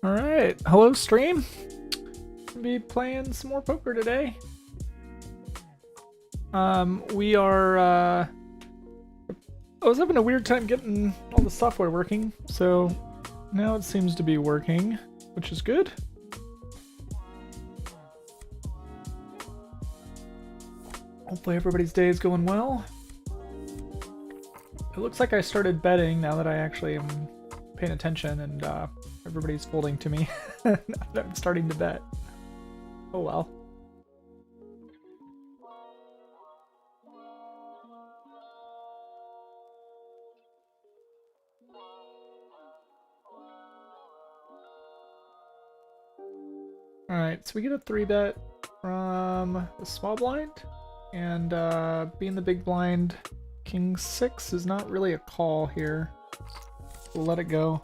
Alright, hello stream. Gonna be playing some more poker today. We are, I was having a weird time getting all the software working, so now it seems to be working, which is good. Hopefully everybody's day is going well. It looks like I started betting now that I actually am paying attention and everybody's folding to me. Now that I'm starting to bet. Oh well. Alright, so we get a 3-bet from the small blind, and being the big blind, King 6 is not really a call here. We'll let it go.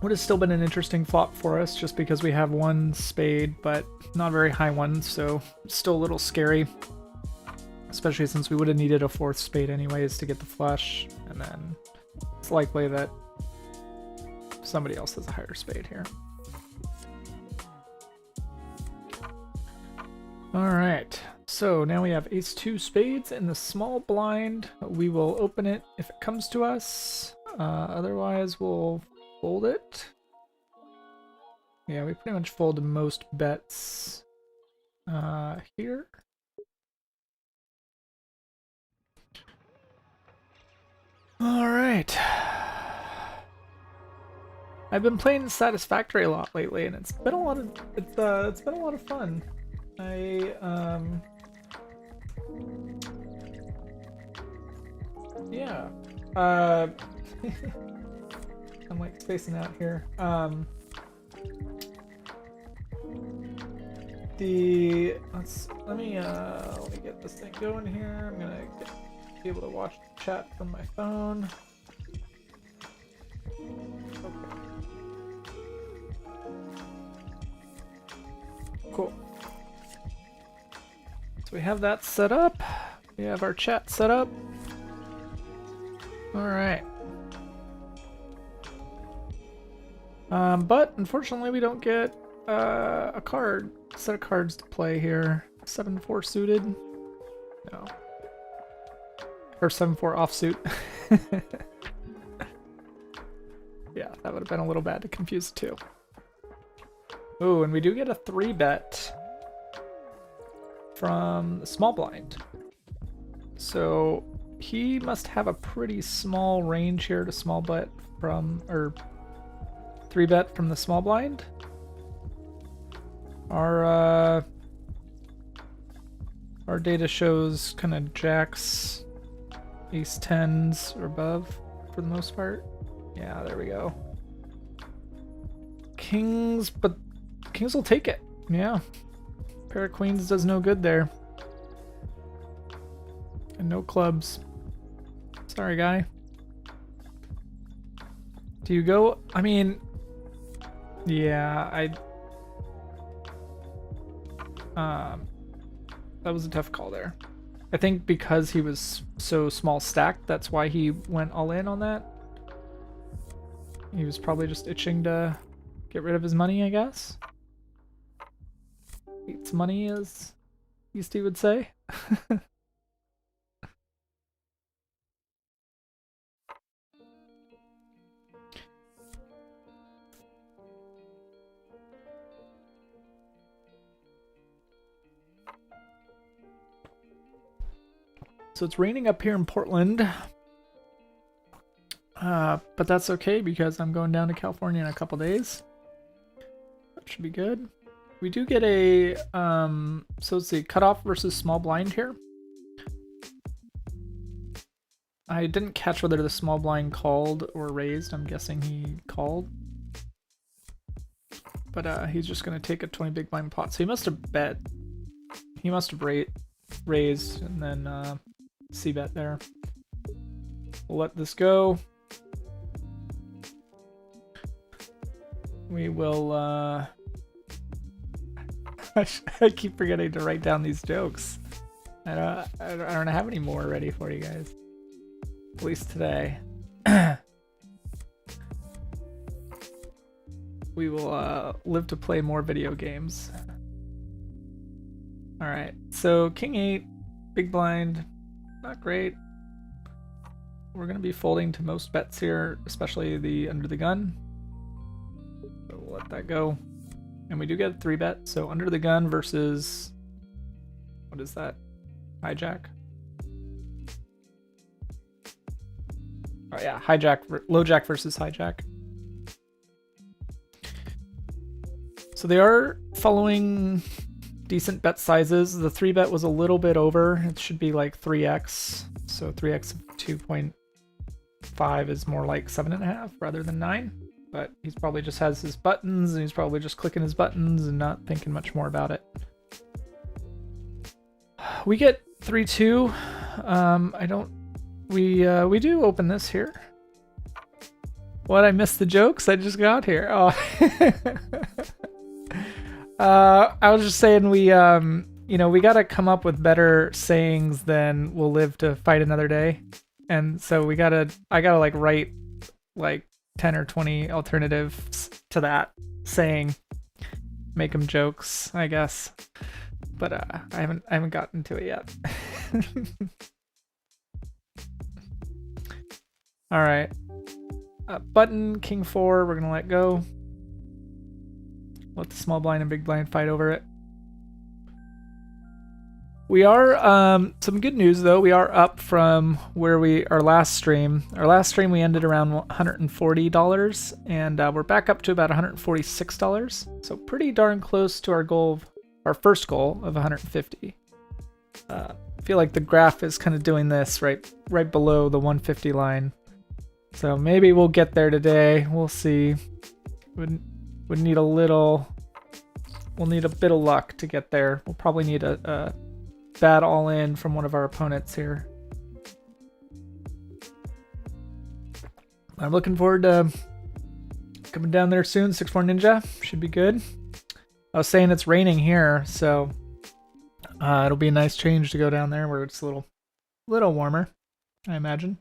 Would have still been an interesting flop for us just because we have one spade, but not a very high one, so still a little scary. Especially since we would have needed a 4th spade anyways to get the flush, and then it's likely that somebody else has a higher spade here. Alright, so now we have ace-2 spades in the small blind. We will open it if it comes to us. Otherwise, we'll fold it. Yeah, we pretty much fold most bets here. Alright. I've been playing Satisfactory a lot lately, and it's been a lot of fun. Yeah. I'm like spacing out here. Let me get this thing going here. I'm gonna be able to watch the chat from my phone. Okay. Cool. So we have that set up. We have our chat set up. Alright. But unfortunately we don't get a set of cards to play here. 7-4 suited? No. Or 7-4 offsuit. Yeah, that would have been a little bad to confuse the two. Oh, and we do get a 3-bet from the small blind. So he must have a pretty small range here to small bet from, or 3-bet from the small blind. Our data shows kind of jacks, ace 10s or above for the most part. Yeah, there we go. Kings, but Kings will take it. Yeah. Pair of queens does no good there. And no clubs. Sorry, guy. Do you go? I mean, yeah, that was a tough call there. I think because he was so small stacked, that's why he went all in on that. He was probably just itching to get rid of his money, I guess. Eats money, as Easty would say. So it's raining up here in Portland. But that's okay because I'm going down to California in a couple days. That should be good. We do get a, so let's see, cutoff versus small blind here. I didn't catch whether the small blind called or raised. I'm guessing he called. But he's just going to take a 20 big blind pot. So he must have bet. He must have raised and then c-bet there. We'll let this go. We will, I keep forgetting to write down these jokes. I don't have any more ready for you guys. At least today. we will live to play more video games. All right, so King 8, big blind, not great. We're gonna be folding to most bets here, especially the under the gun. So we'll let that go. And we do get a 3-bet, so under the gun versus, what is that? Hijack? Oh yeah, hijack, low jack versus hijack. So they are following decent bet sizes. The 3-bet was a little bit over. It should be like 3x. So 3x of 2.5 is more like 7.5 rather than 9. But he's probably just has his buttons and he's probably just clicking his buttons and not thinking much more about it. We get 3-2. We do open this here. What, I missed the jokes? I just got here. Oh. I was just saying we gotta come up with better sayings than "we'll live to fight another day," and so I gotta like write like 10 or 20 alternatives to that saying, make them jokes, I guess. But I haven't gotten to it yet. All right, button King 4. We're gonna let go. Let the small blind and big blind fight over it. We are, some good news though, we are up from where our last stream. Our last stream we ended around $140, and we're back up to about $146. So pretty darn close to our goal, our first goal of 150. I feel like the graph is kind of doing this right below the 150 line. So maybe we'll get there today. We'll see. Would need a little. We'll need a bit of luck to get there. We'll probably need a bad all-in from one of our opponents here. I'm looking forward to coming down there soon. 6-4 Ninja should be good. I was saying it's raining here, so it'll be a nice change to go down there where it's a little warmer, I imagine.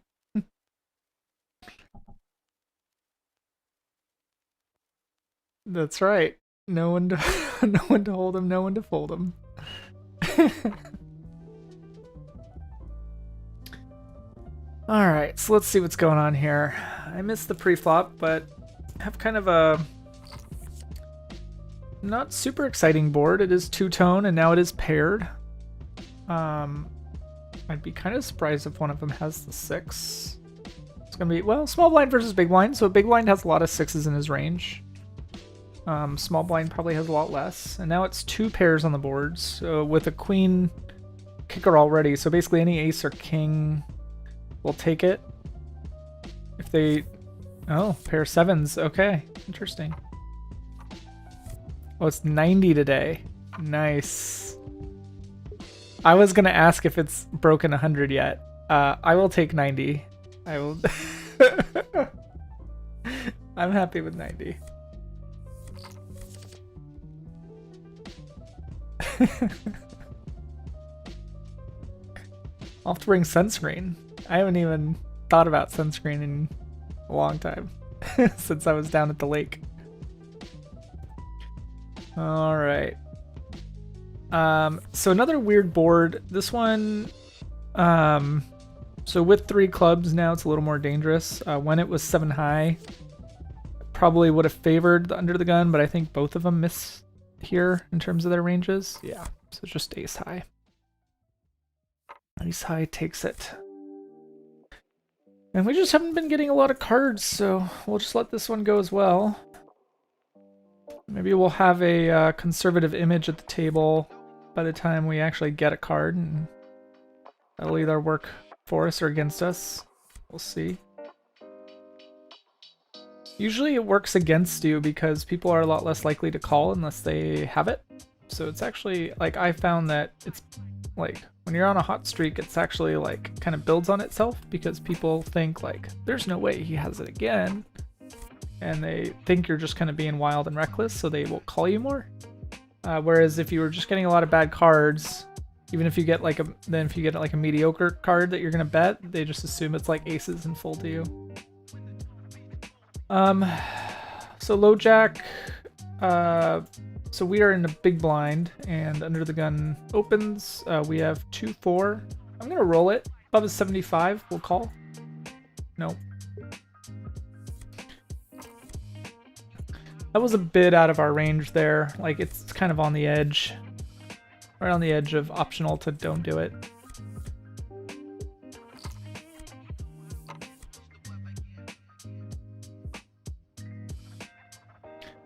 That's right. No one to hold him, no one to fold him. Alright, so let's see what's going on here. I missed the pre-flop, but have kind of a not super exciting board. It is two-tone, and now it is paired. I'd be kind of surprised if one of them has the 6. It's going to be, well, small blind versus big blind, so big blind has a lot of 6s in his range. Small blind probably has a lot less. And now it's 2 pairs on the board, so with a queen kicker already, so basically any ace or king will take it. If they... Oh, pair of 7s. Okay, interesting. Oh, it's 90 today. Nice. I was going to ask if it's broken 100 yet. I will take 90. I will... I'm happy with 90. I'll have to bring sunscreen. I haven't even thought about sunscreen in a long time since I was down at the lake. All right. So another weird board. This one, so with 3 clubs now, it's a little more dangerous. When it was 7 high, probably would have favored the under the gun, but I think both of them miss here in terms of their ranges. Yeah, so just ace high. Ace high takes it. And we just haven't been getting a lot of cards, so we'll just let this one go as well. Maybe we'll have a conservative image at the table by the time we actually get a card, and that'll either work for us or against us. We'll see. Usually it works against you because people are a lot less likely to call unless they have it. So it's actually, like, I found that it's like when you're on a hot streak, it's actually like kind of builds on itself because people think like there's no way he has it again, and they think you're just kind of being wild and reckless, so they will call you more. Whereas if you were just getting a lot of bad cards, even if you get like a mediocre card that you're gonna bet, they just assume it's like aces and fold to you. So low jack. So we are in the big blind, and under the gun opens. We have 2-4. I'm gonna roll it. Above a 75, we'll call. No. That was a bit out of our range there. Like, it's kind of on the edge. Right on the edge of optional to don't do it.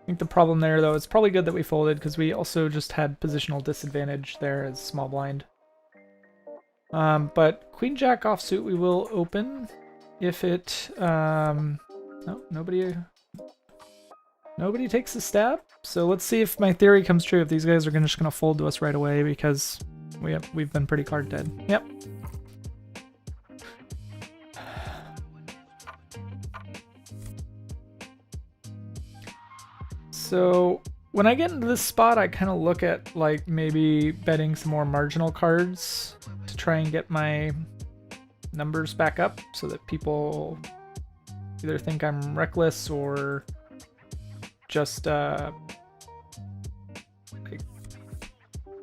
I think the problem there, though, it's probably good that we folded because we also just had positional disadvantage there as small blind. But Queen Jack offsuit we will open if it... no, nobody takes a stab. So let's see if my theory comes true, if these guys are just gonna fold to us right away because we've been pretty card dead. Yep. So when I get into this spot, I kind of look at like maybe betting some more marginal cards to try and get my numbers back up so that people either think I'm reckless or just like,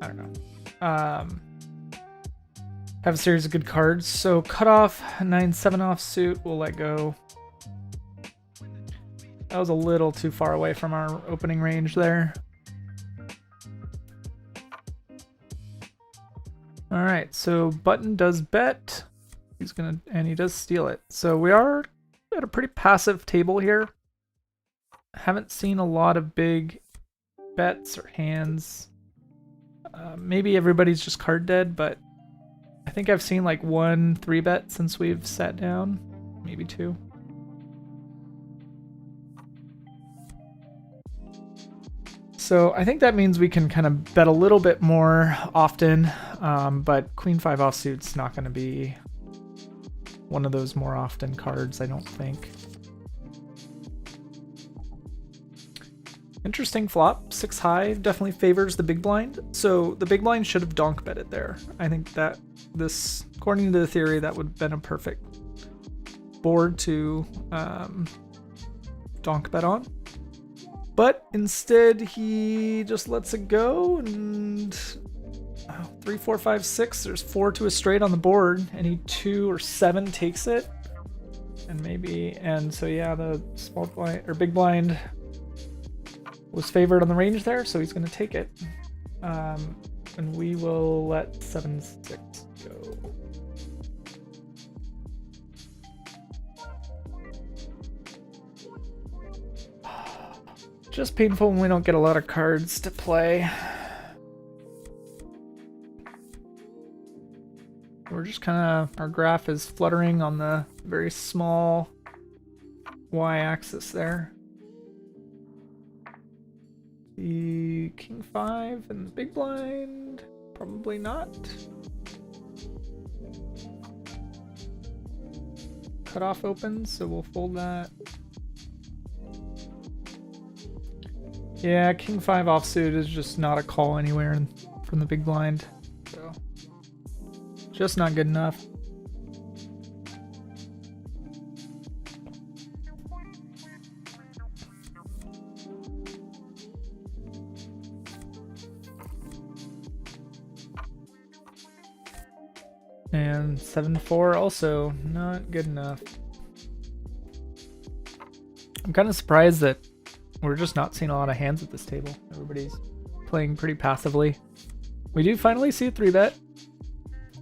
I don't know, have a series of good cards. So cut off 9-7 offsuit, we'll let go. That was a little too far away from our opening range there. All right, so button does bet. He's gonna, and he does steal it. So we are at a pretty passive table here. Haven't seen a lot of big bets or hands. Maybe everybody's just card dead, but I think I've seen like 1 3-bet since we've sat down, maybe 2. So I think that means we can kind of bet a little bit more often, but Queen 5 offsuit's not going to be one of those more often cards, I don't think. Interesting flop. 6 high definitely favors the big blind. So the big blind should have donk betted there. I think that this, according to the theory, that would have been a perfect board to donk bet on. But instead, he just lets it go, and 3, 4, 5, 6. There's 4 to a straight on the board. Any 2 or 7 takes it, and maybe. And so yeah, the small blind or big blind was favored on the range there, so he's going to take it. And we will let 7-6 go. Just painful when we don't get a lot of cards to play. We're just kind of, our graph is fluttering on the very small y-axis there. The King 5 and the big blind, probably not. Cutoff opens, so we'll fold that. Yeah, King 5 offsuit is just not a call anywhere from the big blind, so just not good enough. And 7-4 also not good enough. I'm kind of surprised that we're just not seeing a lot of hands at this table. Everybody's playing pretty passively. We do finally see a 3-bet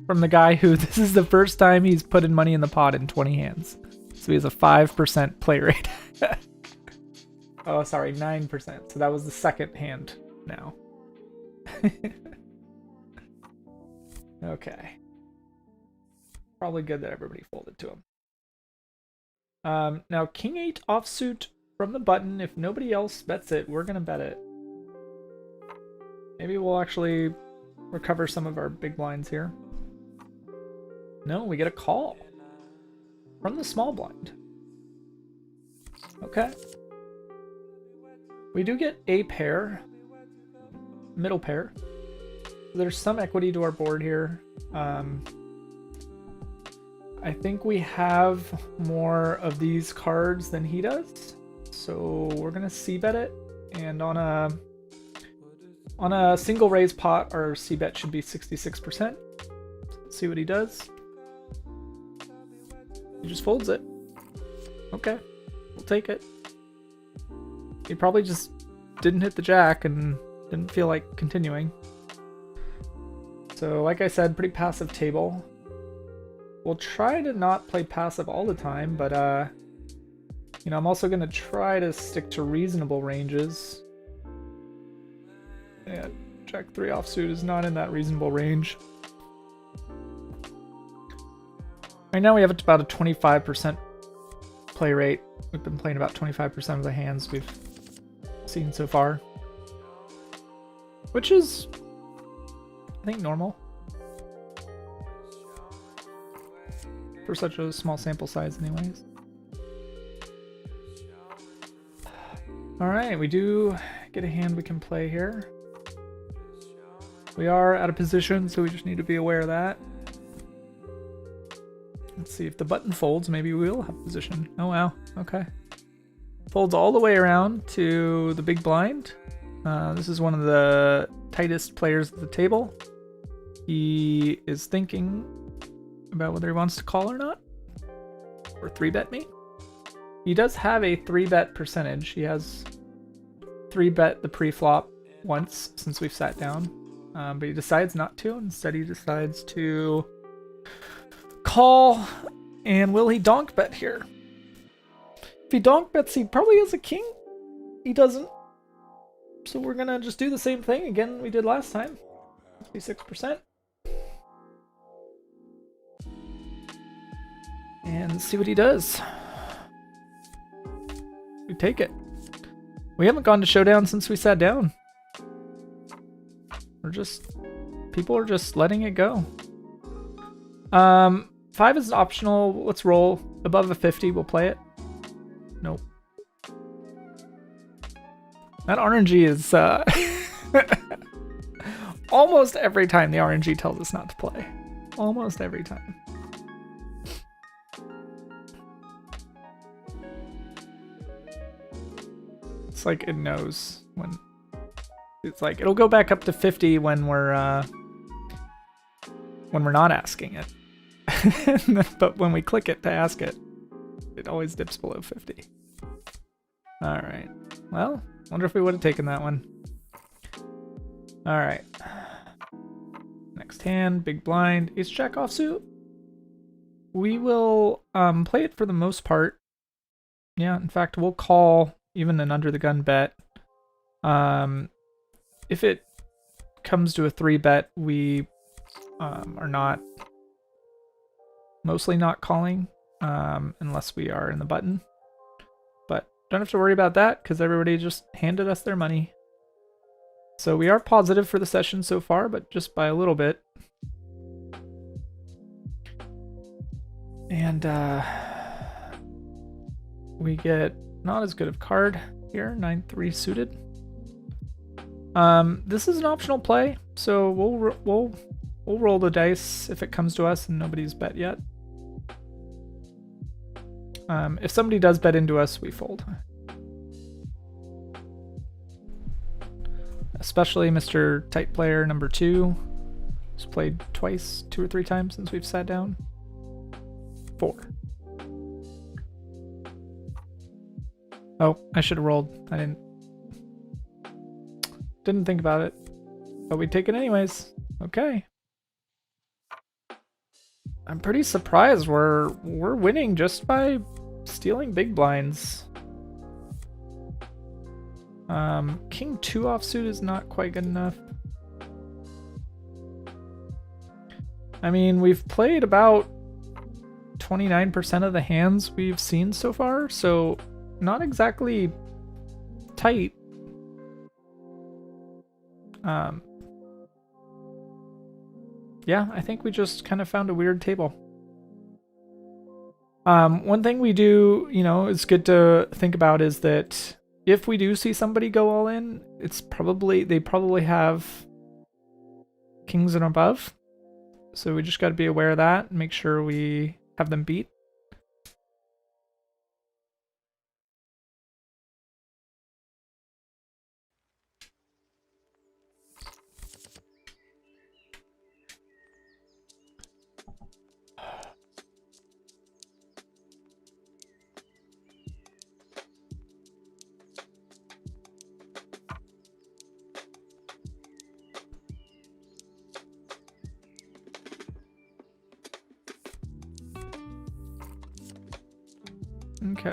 from the guy who this is the first time he's put in money in the pot in 20 hands. So he has a 5% play rate. Oh, sorry, 9%. So that was the second hand now. Okay. Probably good that everybody folded to him. Now, King 8 offsuit from the button. If nobody else bets it, we're going to bet it. Maybe we'll actually recover some of our big blinds here. No, we get a call from the small blind. Okay. We do get a pair, middle pair. There's some equity to our board here. I think we have more of these cards than he does. So we're gonna c-bet it, and on a single raise pot, our c-bet should be 66%. Let's see what he does. He just folds it. Okay, we'll take it. He probably just didn't hit the jack and didn't feel like continuing. So like I said, pretty passive table. We'll try to not play passive all the time, but you know, I'm also gonna try to stick to reasonable ranges. Yeah, Jack 3 offsuit is not in that reasonable range. Right now we have about a 25% play rate. We've been playing about 25% of the hands we've seen so far, which is, I think, normal for such a small sample size anyways. Alright, we do get a hand we can play here. We are out of position, so we just need to be aware of that. Let's see if the button folds. Maybe we will have position. Oh wow, okay. Folds all the way around to the big blind. This is one of the tightest players at the table. He is thinking about whether he wants to call or not. Or 3-bet me. He does have a 3-bet percentage. He has 3-bet the pre-flop once since we've sat down. But he decides not to. Instead, he decides to call. And will he donk bet here? If he donk bets, he probably has a king. He doesn't. So we're gonna just do the same thing again we did last time. 56%. And see what he does. We take it. We haven't gone to showdown since we sat down. People are just letting it go. 5 is optional. Let's roll. Above a 50, we'll play it. Nope. That RNG is almost every time the RNG tells us not to play. Almost every time. It's like it knows when. It's like it'll go back up to 50 when we're not asking it. But when we click it to ask it, it always dips below 50. Alright. Well, wonder if we would have taken that one. Alright. Next hand, big blind, ace jack offsuit. We will play it for the most part. Yeah, in fact, we'll call even an under the gun bet. If it comes to a 3-bet, we are mostly not calling unless we are in the button. But don't have to worry about that because everybody just handed us their money. So we are positive for the session so far, but just by a little bit. And we get not as good of card here, 9-3 suited. This is an optional play, so we'll roll the dice if it comes to us and nobody's bet yet. If somebody does bet into us, we fold. Especially Mr. Tight Player number 2, who's played twice, 2 or 3 times since we've sat down. 4. Oh, I should have rolled. I didn't think about it. But we take it anyways. Okay. I'm pretty surprised we're winning just by stealing big blinds. King 2 offsuit is not quite good enough. I mean, we've played about 29% of the hands we've seen so far, so not exactly tight. Yeah, I think we just kind of found a weird table. One thing we do, is good to think about is that if we do see somebody go all in, they probably have kings and above. So we just got to be aware of that and make sure we have them beat. Okay.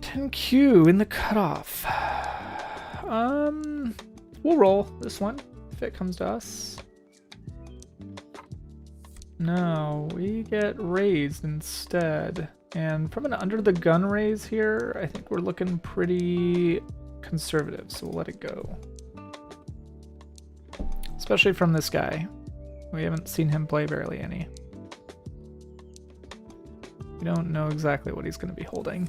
10Q in the cutoff. We'll roll this one if it comes to us. No, we get raised instead. And from an under the gun raise here, I think we're looking pretty conservative, so we'll let it go. Especially from this guy. We haven't seen him play barely any. We don't know exactly what he's going to be holding,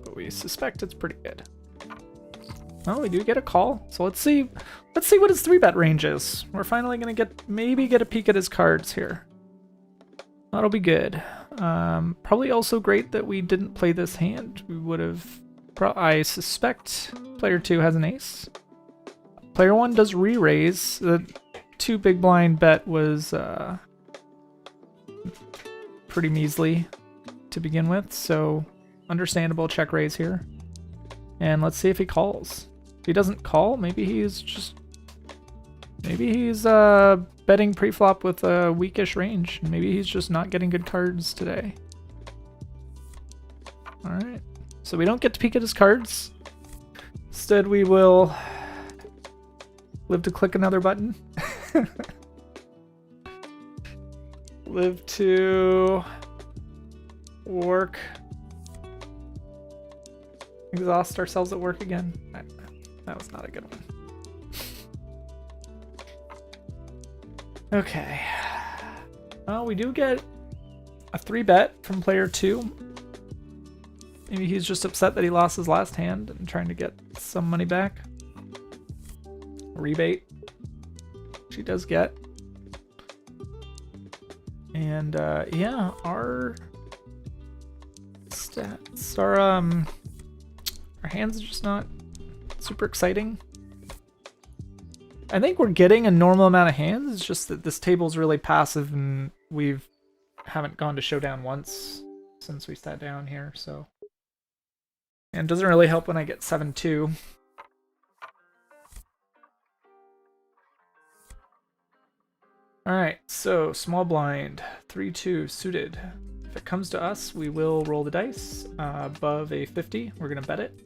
but we suspect it's pretty good. Well, we do get a call, so let's see what his 3-bet range is. We're finally going to maybe get a peek at his cards here. That'll be good. Probably also great that we didn't play this hand. We would have... I suspect player 2 has an ace. Player 1 does re-raise. The 2 big blind bet was pretty measly to begin with, so understandable check raise here. And let's see if he calls. If he doesn't call, maybe he's betting pre-flop with a weakish range. Maybe he's just not getting good cards today. Alright, so we don't get to peek at his cards. Instead, we will live to click another button. Live to work. Exhaust ourselves at work again. That was not a good one. Okay. Well, we do get a 3-bet from player 2. Maybe he's just upset that he lost his last hand and trying to get some money back. Rebate. She does get. And yeah, our stats are our hands are just not super exciting. I think we're getting a normal amount of hands. It's just that this table's really passive and we haven't gone to showdown once since we sat down here, so. And it doesn't really help when I get 7-2. Alright, so small blind, 3-2 suited. If it comes to us, we will roll the dice. Above a 50, we're gonna bet it.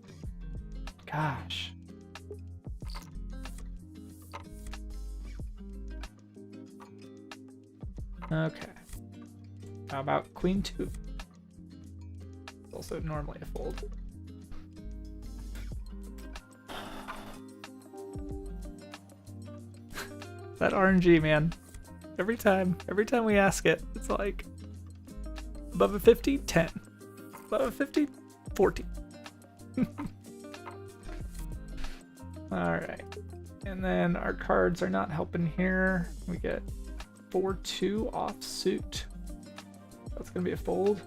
Gosh. Okay. How about queen 2? Also normally a fold. That RNG, man. Every time we ask it, it's like above a 50, 10. Above a 50, 40. Alright. And then our cards are not helping here. We get 4-2 offsuit. That's gonna be a fold.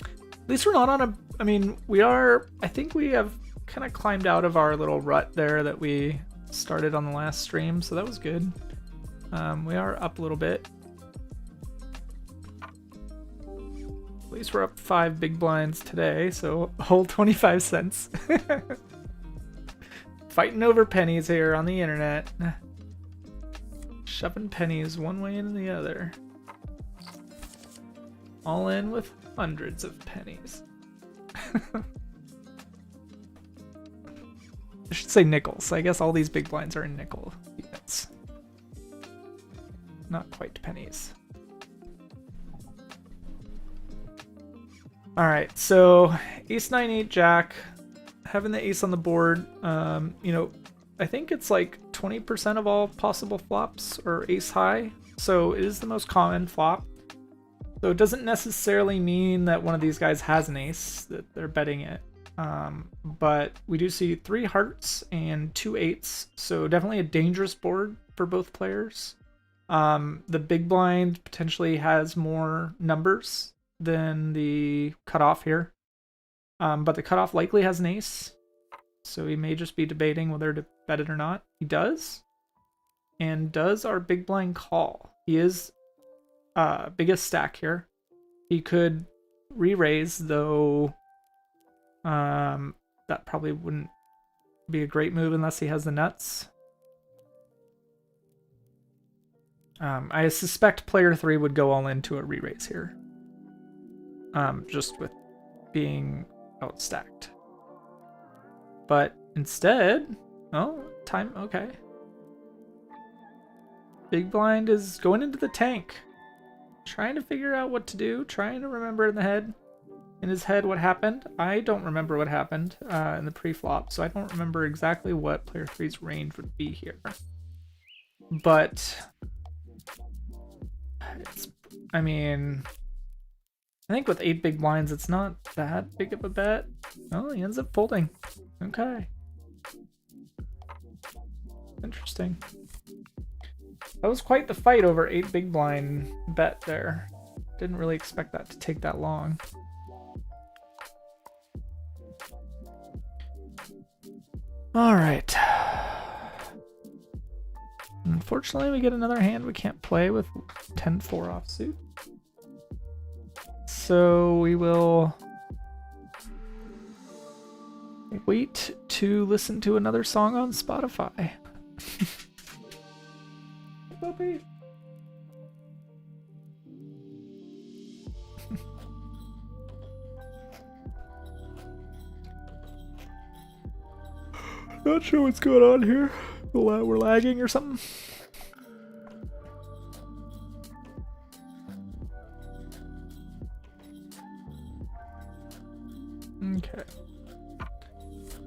At least we're not on a... I mean, we are... I think we have kind of climbed out of our little rut there that we started on the last stream, so that was good. We are up a little bit. At least we're up 5 big blinds today, so a whole 25 cents. Fighting over pennies here on the internet. Shoving pennies one way and the other. All in with hundreds of pennies. I should say nickels. I guess all these big blinds are in nickel units. Not quite pennies. Alright, so ace 9 8 jack, having the ace on the board, you know, I think it's like 20% of all possible flops are ace high, so it is the most common flop. So it doesn't necessarily mean that one of these guys has an ace, that they're betting it. But we do see 3 hearts and 2 8s, so definitely a dangerous board for both players. The big blind potentially has more numbers than the cutoff here, but the cutoff likely has an ace, so he may just be debating whether to bet it or not. He does. And does our big blind call? He is biggest stack here. He could re-raise, though that probably wouldn't be a great move unless he has the nuts. I suspect player 3 would go all into a re-raise here. Just with being outstacked. But instead, oh, time, okay. Big blind is going into the tank. Trying to figure out what to do, trying to remember in his head what happened. I don't remember what happened in the pre-flop, so I don't remember exactly what player 3's range would be here. But it's, I mean, I think with 8 big blinds, it's not that big of a bet. Oh, he ends up folding. Okay. Interesting. That was quite the fight over 8 big blind bet there. Didn't really expect that to take that long. All right. Unfortunately, we get another hand we can't play with 10-4 offsuit. So we will wait to listen to another song on Spotify. Puppy. Not sure what's going on here. We're lagging or something. Okay.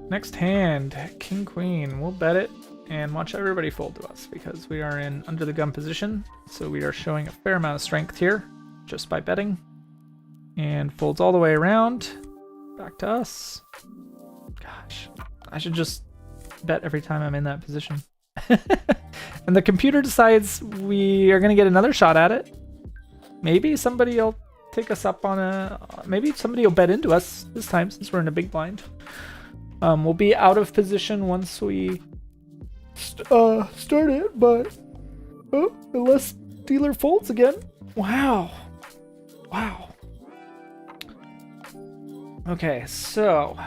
Next hand, King Queen. We'll bet it and watch everybody fold to us because we are in under the gun position. So we are showing a fair amount of strength here just by betting. And folds all the way around. Back to us. Gosh, I should just bet every time I'm in that position. And the computer decides we are going to get another shot at it. Maybe somebody will take us up on a... Maybe somebody will bet into us this time since we're in a big blind. We'll be out of position once we start it, but... Oh, unless dealer folds again. Wow. Wow. Okay, so...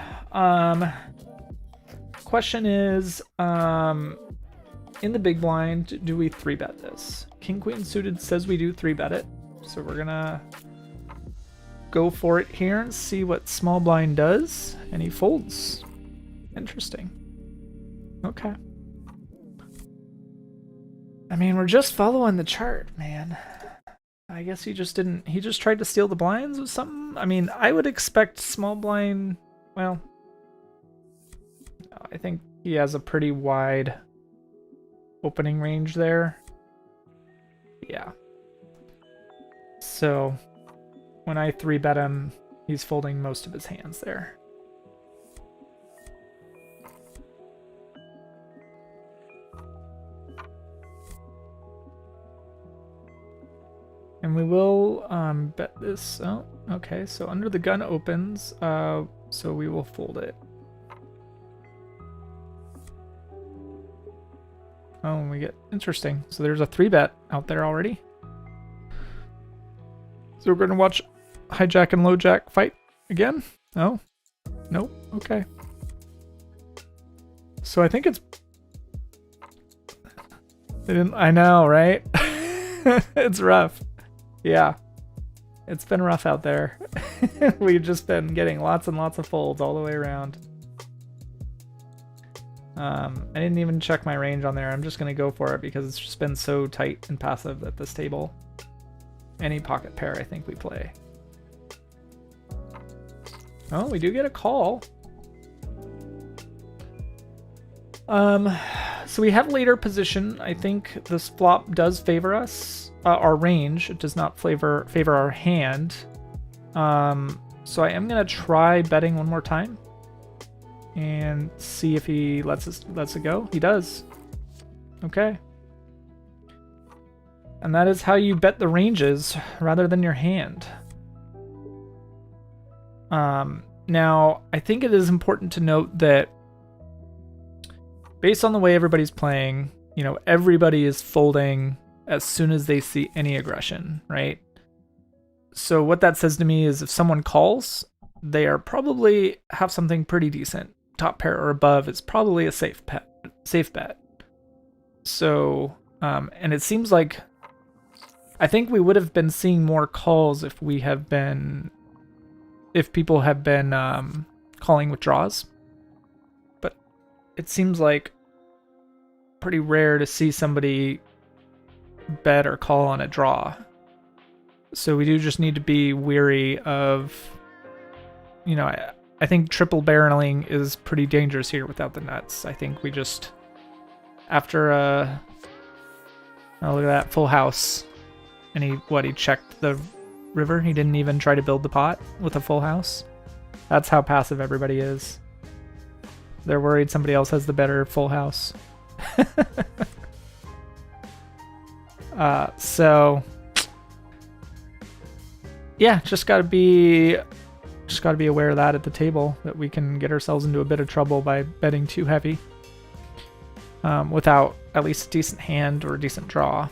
question is, in the big blind, do we 3-bet this? King Queen suited says we do 3-bet it, so we're gonna go for it here and see what small blind does, and he folds. Interesting. Okay. I mean, we're just following the chart, man. I guess he just didn't, he just tried to steal the blinds with something? I mean, I would expect small blind, well, I think he has a pretty wide opening range there. Yeah. So when I 3-bet him, he's folding most of his hands there. And we will bet this. Oh, okay. So under the gun opens, so we will fold it. Oh, and we get interesting. So there's a 3-bet out there already. So we're going to watch hijack and low jack fight again? Oh, nope. Okay. So I think it's... I know, right? It's rough. Yeah. It's been rough out there. We've just been getting lots and lots of folds all the way around. I didn't even check my range on there. I'm just going to go for it because it's just been so tight and passive at this table. Any pocket pair I think we play. Oh, we do get a call. So we have later position. I think this flop does favor us. Our range. It does not favor our hand. So I am going to try betting one more time. And see if he lets it go. He does. Okay. And that is how you bet the ranges rather than your hand. Now, I think it is important to note that based on the way everybody's playing, you know, everybody is folding as soon as they see any aggression, right? So what that says to me is if someone calls, they are probably have something pretty decent. Top pair or above is probably a safe bet. So, and it seems like I think we would have been seeing more calls if people have been calling with draws. But it seems like pretty rare to see somebody bet or call on a draw. So we do just need to be weary of, I think triple barreling is pretty dangerous here without the nuts. I think we just, after oh, look at that, full house. And he checked the river? He didn't even try to build the pot with a full house? That's how passive everybody is. They're worried somebody else has the better full house. So yeah, just gotta be aware of that at the table, that we can get ourselves into a bit of trouble by betting too heavy without at least a decent hand or a decent draw.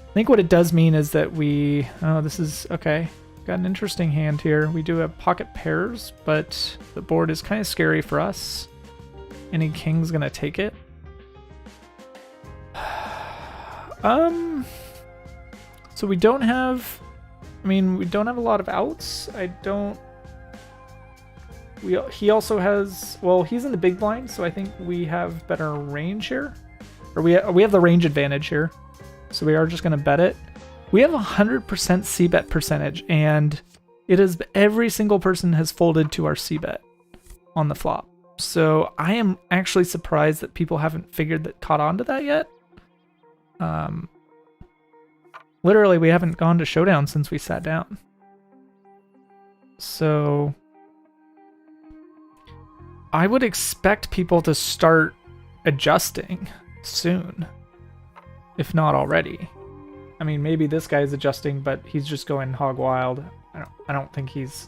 I think what it does mean is that this is okay. Got an interesting hand here. We do have pocket pairs, but the board is kind of scary for us. Any king's gonna take it. So we don't have a lot of outs. He also has, well, he's in the big blind, so I think we have better range here. Or we have the range advantage here. So we are just going to bet it. We have 100% c-bet percentage, and it is every single person has folded to our c-bet on the flop. So I am actually surprised that people haven't caught on to that yet. Literally, we haven't gone to showdown since we sat down. So I would expect people to start adjusting soon, if not already. I mean, maybe this guy's adjusting, but he's just going hog wild. I don't think this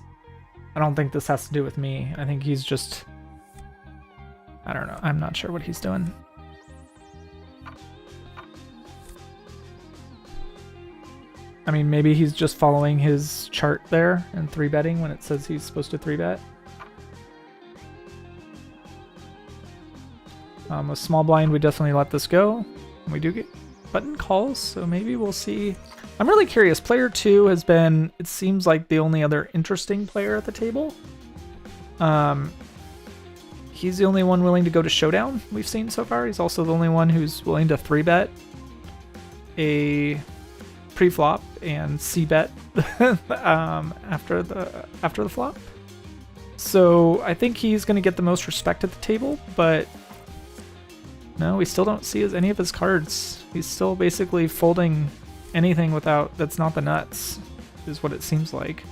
has to do with me. I think he's just, I don't know. I'm not sure what he's doing. I mean, maybe he's just following his chart there and 3-betting when it says he's supposed to 3-bet. With small blind, we definitely let this go. We do get button calls, so maybe we'll see. I'm really curious. Player 2 has been, it seems like, the only other interesting player at the table. He's the only one willing to go to showdown we've seen so far. He's also the only one who's willing to 3-bet a pre-flop and c-bet after the flop. So I think he's going to get the most respect at the table, but no, we still don't see any of his cards. He's still basically folding anything that's not the nuts, is what it seems like.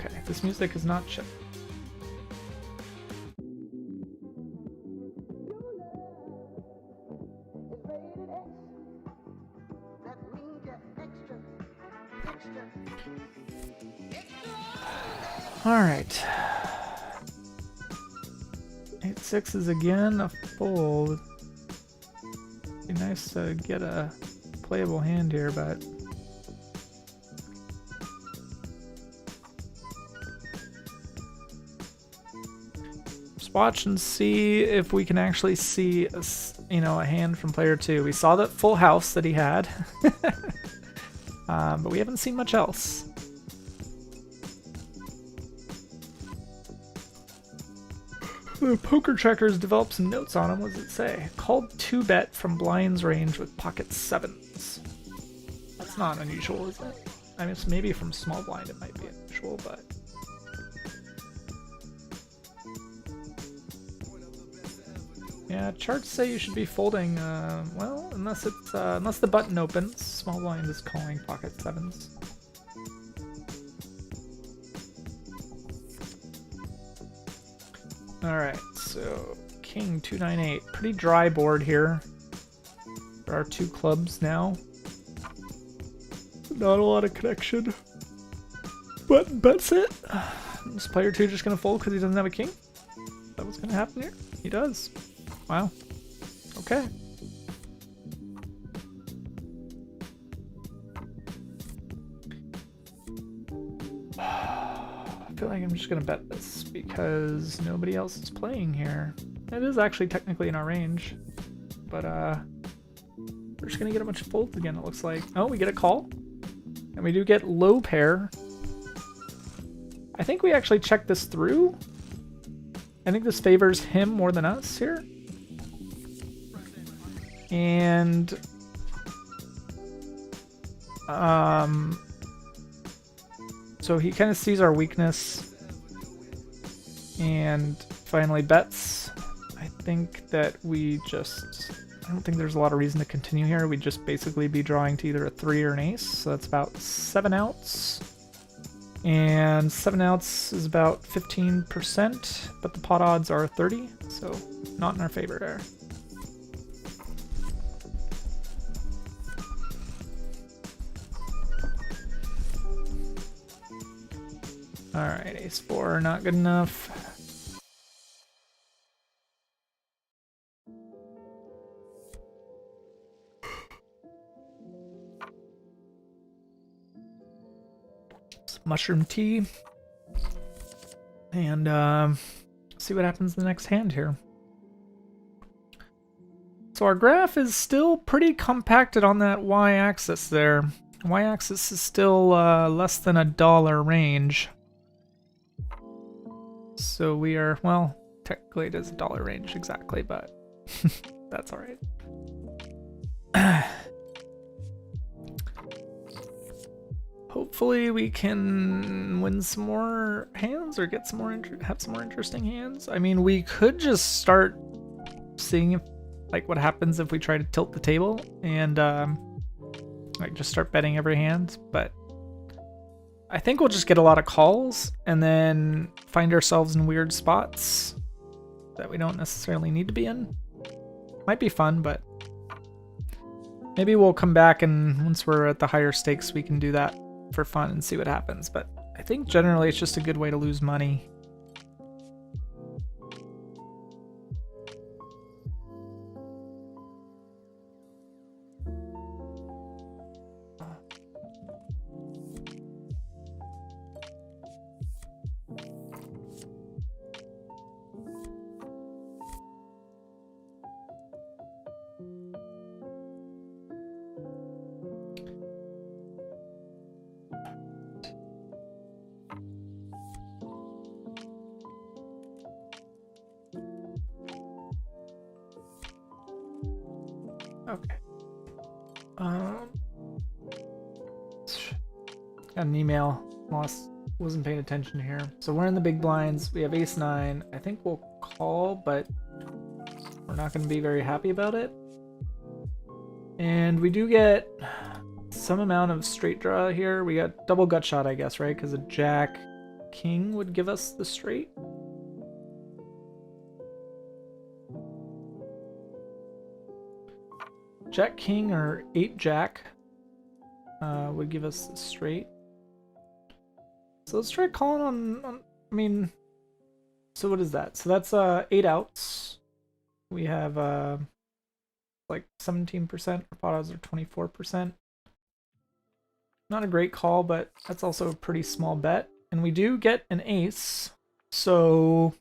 Okay, this music is not chill. Alright. 8-6 is again a fold. Be nice to get a playable hand here, but just watch and see if we can actually see a hand from player 2. We saw that full house that he had, but we haven't seen much else. The Poker Checkers developed some notes on him. What does it say? Called 2-bet from blinds range with pocket 7s. That's not unusual, is it? I mean, it's maybe from small blind it might be unusual, but yeah, charts say you should be folding. Well, unless the button opens. Small blind is calling pocket 7s. Alright, so King 298. Pretty dry board here. There are 2 clubs now. Not a lot of connection. But bets it. Is player 2 just going to fold because he doesn't have a king? Is that what's going to happen here? He does. Wow. Okay. I feel like I'm just gonna bet this because nobody else is playing here. It is actually technically in our range. but we're just gonna get a bunch of folds again, it looks like. Oh, we get a call. And we do get low pair. I think we actually checked this through. I think this favors him more than us here. And so he kind of sees our weakness and finally bets. I think that I don't think there's a lot of reason to continue here. We'd just basically be drawing to either a 3 or an ace, so that's about 7 outs. And 7 outs is about 15%, but the pot odds are 30, so not in our favor there. Alright, ace 4, not good enough. Some mushroom tea. And see what happens in the next hand here. So our graph is still pretty compacted on that y-axis there. Y-axis is still less than $1 range. So we are, well, technically it is $1 range exactly, but that's all right. Hopefully we can win some more hands or get some more, have some more interesting hands. I mean, we could just start seeing if, like, what happens if we try to tilt the table and like just start betting every hand, but I think we'll just get a lot of calls and then find ourselves in weird spots that we don't necessarily need to be in. Might be fun, but maybe we'll come back and once we're at the higher stakes, we can do that for fun and see what happens. But I think generally it's just a good way to lose money. Okay. Got an email. Wasn't paying attention here. So we're in the big blinds. We have ace 9. I think we'll call, but we're not going to be very happy about it. And we do get some amount of straight draw here. We got double gut shot, I guess, right? Because a jack king would give us the straight. Jack king or 8 jack would give us the straight. So let's try calling on, I mean, so what is that? So that's 8 outs. We have like 17%, our pot odds are 24%. Not a great call, but that's also a pretty small bet. And we do get an ace, so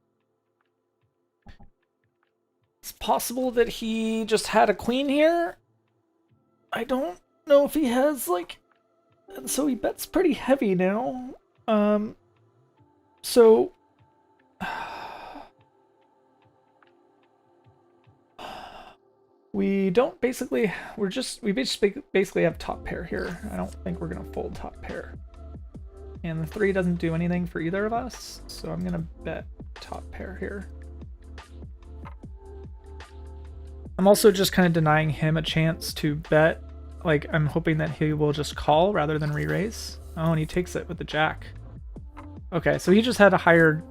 it's possible that he just had a queen here. I don't know if he has, like, and so he bets pretty heavy now. So we don't basically, we basically have top pair here. I don't think we're gonna fold top pair. And the 3 doesn't do anything for either of us, so I'm gonna bet top pair here. I'm also just kind of denying him a chance to bet. Like, I'm hoping that he will just call rather than re-raise. Oh, and he takes it with the jack. Okay, so he just had a higher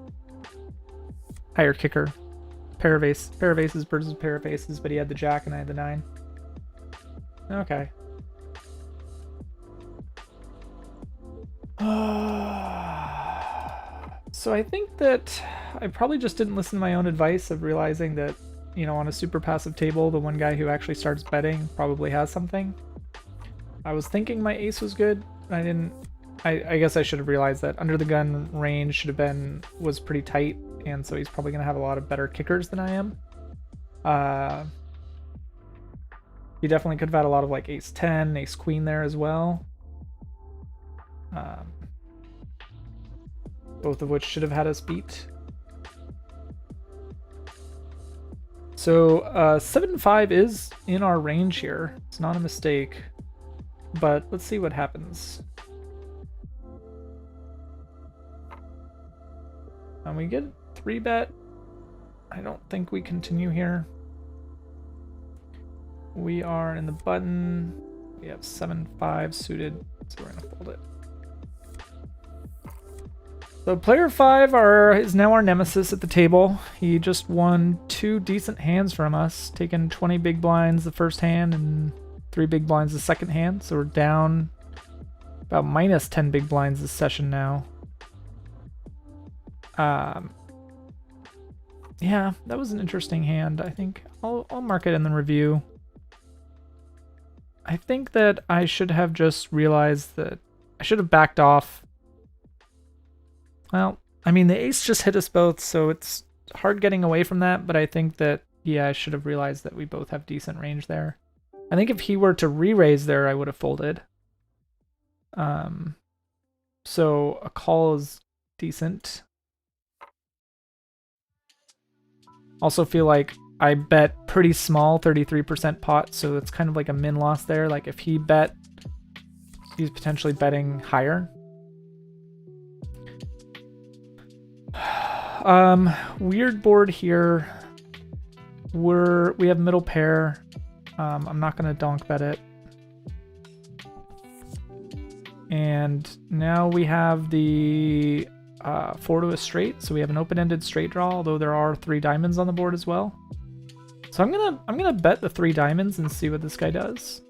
kicker. Pair of aces versus pair of aces, but he had the jack and I had the 9. Okay. So I think that I probably just didn't listen to my own advice of realizing that, you know, on a super passive table, the one guy who actually starts betting probably has something. I was thinking my ace was good, but I didn't. I guess I should have realized that under the gun range was pretty tight, and so he's probably gonna have a lot of better kickers than I am. He definitely could have had a lot of like ace 10, ace queen there as well. Both of which should have had us beat. So 7-5 is in our range here. It's not a mistake. But let's see what happens. And we get 3-bet. I don't think we continue here. We are in the button. We have 7-5 suited, so we're gonna fold it. So player 5 is now our nemesis at the table. He just won 2 decent hands from us, taking 20 big blinds the first hand and 3 big blinds the second hand. So we're down about minus 10 big blinds this session now. Yeah, that was an interesting hand. I think I'll mark it in the review. I think that I should have just realized that I should have backed off. Well, I mean, the ace just hit us both, so it's hard getting away from that, but I think that, yeah, I should have realized that we both have decent range there. I think if he were to re-raise there, I would have folded. So a call is decent. Also feel like I bet pretty small, 33% pot, so it's kind of like a min loss there. Like if he bet, he's potentially betting higher. Weird board here. We have middle pair. I'm not gonna donk bet it. And now we have the 4 to a straight, so we have an open-ended straight draw, although there are 3 diamonds on the board as well. So I'm gonna bet the 3 diamonds and see what this guy does.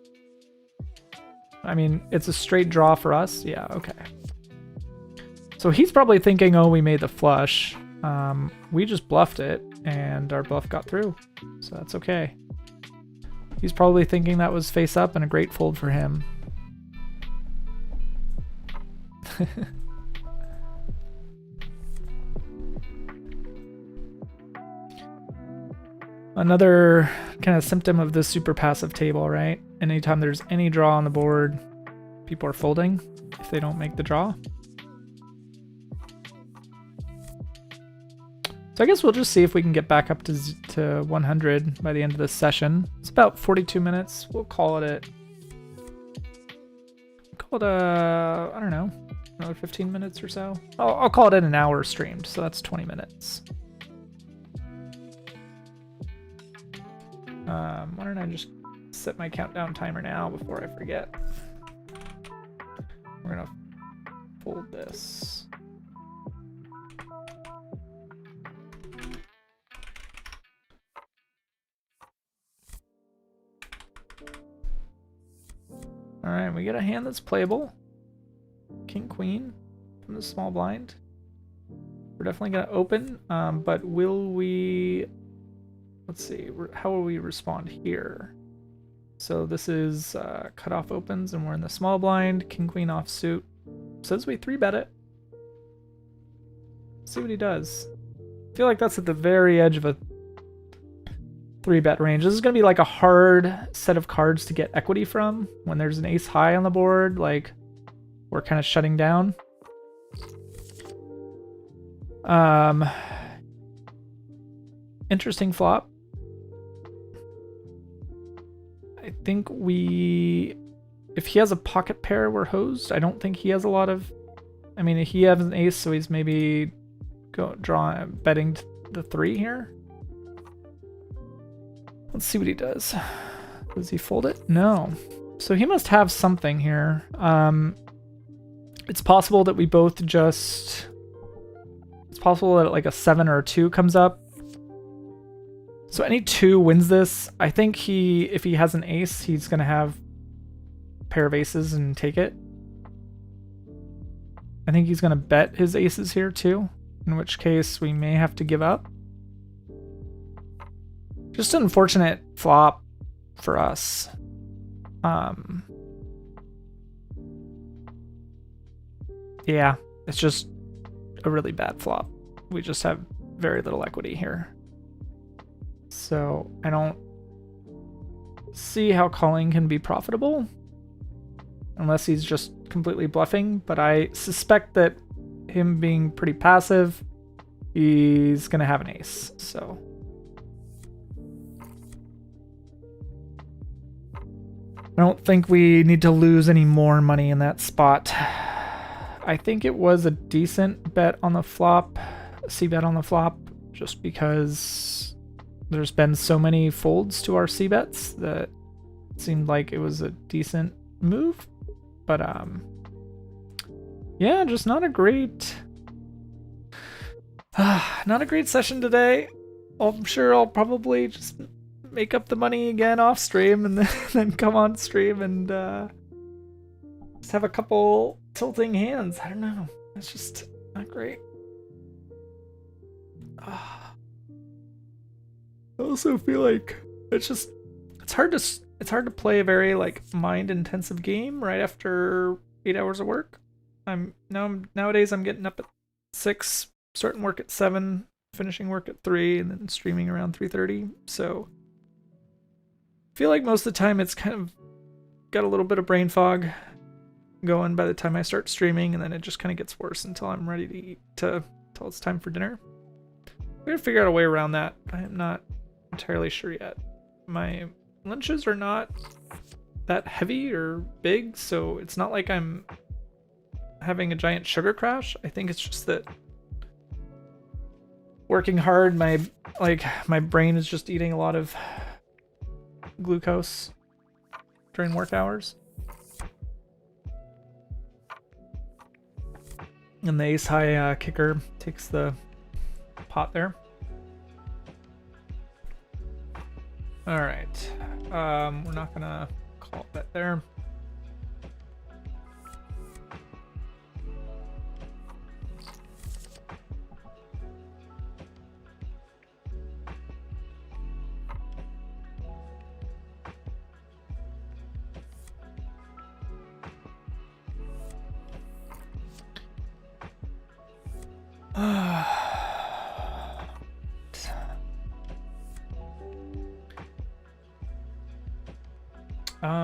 I mean, it's a straight draw for us. Yeah, okay. So he's probably thinking, oh, we made the flush. We just bluffed it, and our bluff got through, so that's okay. He's probably thinking that was face up and a great fold for him. Another kind of symptom of this super passive table, right? Anytime there's any draw on the board, people are folding if they don't make the draw. So I guess we'll just see if we can get back up to 100 by the end of this session. It's about 42 minutes. We'll call it I don't know, another 15 minutes or so. I'll call it an hour streamed, so that's 20 minutes. Why don't I just set my countdown timer now before I forget. We're gonna fold this. All right, we get a hand that's playable. King, queen from the small blind. We're definitely gonna open, but will we? Let's see, how will we respond here? So this is cutoff opens and we're in the small blind, king, queen offsuit. Says we 3-bet it. See what he does. I feel like that's at the very edge of a 3-bet range. This is going to be like a hard set of cards to get equity from. When there's an ace high on the board, like we're kind of shutting down. Interesting flop. I think if he has a pocket pair, we're hosed. I don't think he has a lot of, I mean, he has an ace, so he's maybe betting the 3 here. Let's see what he does. Does he fold it? No. So he must have something here. It's possible that we both just, it's possible that like a 7 or a 2 comes up. So any 2 wins this. I think if he has an ace, he's going to have a pair of aces and take it. I think he's going to bet his aces here too, in which case we may have to give up. Just an unfortunate flop for us. Yeah, it's just a really bad flop. We just have very little equity here. So I don't see how calling can be profitable. Unless he's just completely bluffing, but I suspect that him being pretty passive, he's gonna have an ace, so. I don't think we need to lose any more money in that spot. I think it was a decent bet on the flop, c-bet on the flop, just because there's been so many folds to our c-bets that it seemed like it was a decent move. But yeah, just not a great session today. I'm sure I'll probably just make up the money again off stream and then come on stream and just have a couple tilting hands. I don't know. It's just not great. I also feel like it's hard to play a very like mind intensive game right after 8 hours of work. Nowadays I'm getting up at 6, starting work at 7, finishing work at 3, and then streaming around 3:30. So I feel like most of the time it's kind of got a little bit of brain fog going by the time I start streaming, and then it just kind of gets worse until I'm ready to eat, till it's time for dinner. We're gonna figure out a way around that. I am not entirely sure yet. My lunches are not that heavy or big, so it's not like I'm having a giant sugar crash. I think it's just that working hard, my brain is just eating a lot of glucose during work hours. And the ace high kicker takes the pot there. All right, we're not gonna call bet there.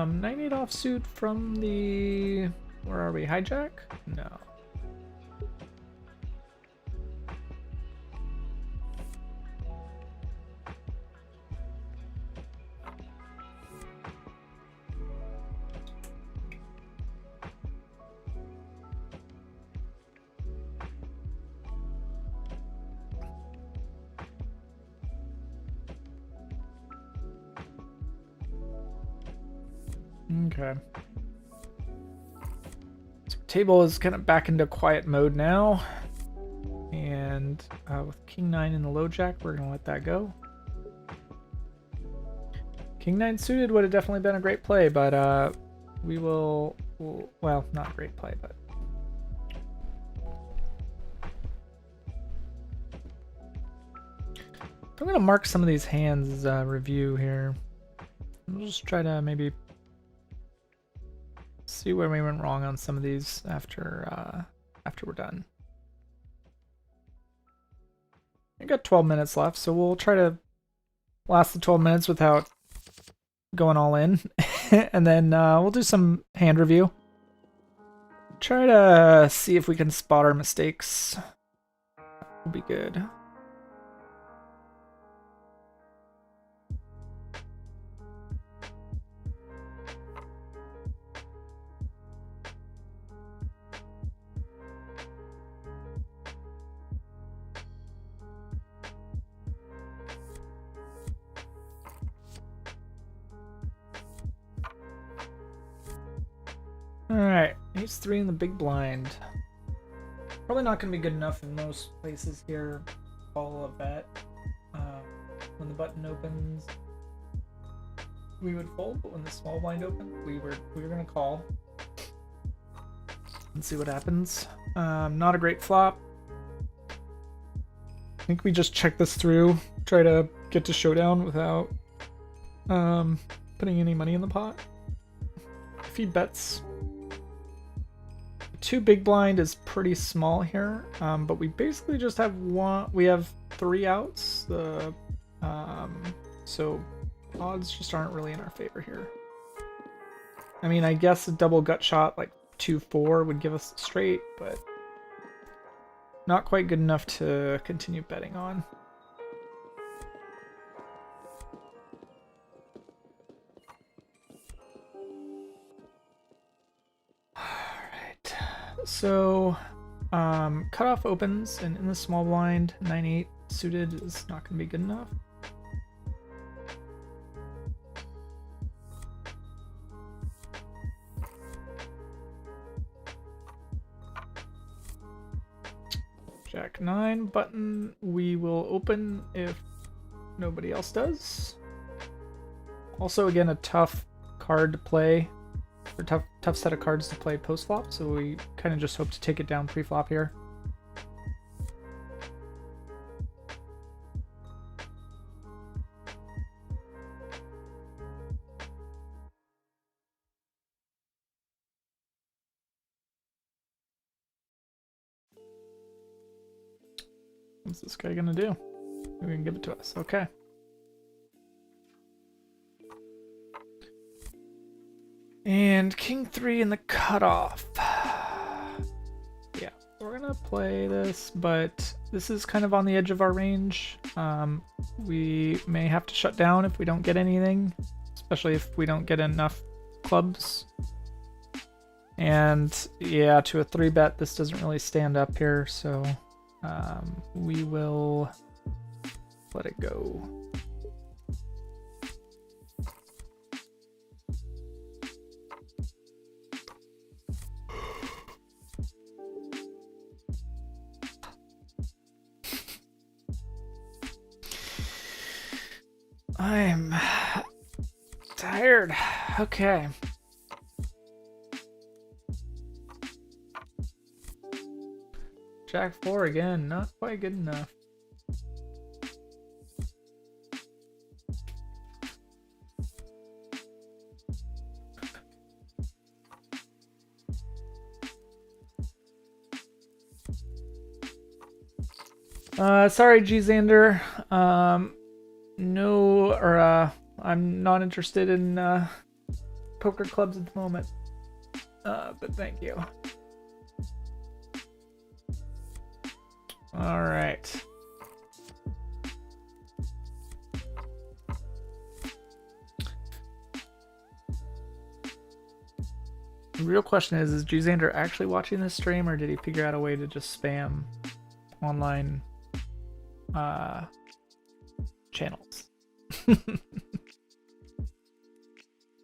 Nine eight offsuit from the, where are we, hijack? No. Okay. So table is kind of back into quiet mode now. And with King 9 in the low jack, we're going to let that go. King 9 suited would have definitely been a great play, but well, not a great play, but. I'm going to mark some of these hands as review here. I'll just try to maybe see where we went wrong on some of these after we're done. I got 12 minutes left, so we'll try to last the 12 minutes without going all in. And then we'll do some hand review. Try to see if we can spot our mistakes. Will be good. Alright, ace 3 in the big blind. Probably not going to be good enough in most places here. Call a bet. When the button opens, we would fold, but when the small blind opened, we were going to call. And see what happens. Not a great flop. I think we just check this through, try to get to showdown without putting any money in the pot. If he bets, 2 big blind is pretty small here, but we basically just have one. We have 3 outs. So odds just aren't really in our favor here. I mean, I guess a double gut shot like 2-4 would give us straight, but not quite good enough to continue betting on. Alright, so cutoff opens, and in the small blind, 9-8 suited is not going to be good enough. Jack 9 button, we will open if nobody else does. Also, again, a tough card to play, or tough set of cards to play post-flop, so we kind of just hope to take it down pre-flop here. What's this guy gonna do? We're gonna give it to us. Okay. And King 3 in the cutoff. Yeah, we're gonna play this, but this is kind of on the edge of our range. We may have to shut down if we don't get anything, especially if we don't get enough clubs. And yeah, to a 3-bet, this doesn't really stand up here, so we will let it go. I'm tired. Okay. Jack 4 again, not quite good enough. Sorry, G Xander. No, or I'm not interested in poker clubs at the moment. But thank you. All right. The real question is G Xander actually watching this stream, or did he figure out a way to just spam online channels?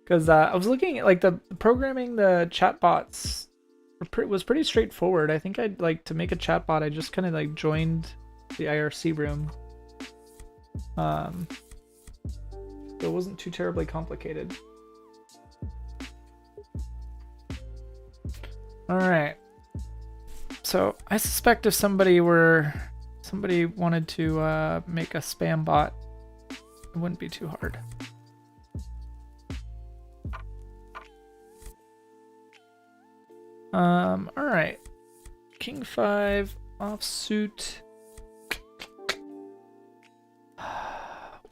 Because I was looking at like the programming the chatbots was pretty straightforward. I think I'd like to make a chatbot. I just kind of like joined the IRC room. So it wasn't too terribly complicated. All right. So I suspect if somebody wanted to make a spam bot, it wouldn't be too hard. All right. King 5 offsuit.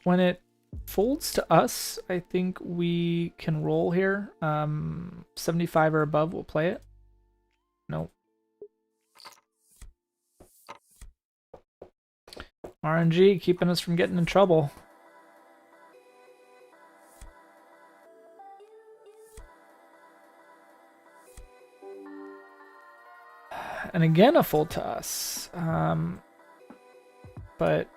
When it folds to us, I think we can roll here. 75 or above, we'll play it. Nope. RNG keeping us from getting in trouble. And again, a fold to us. But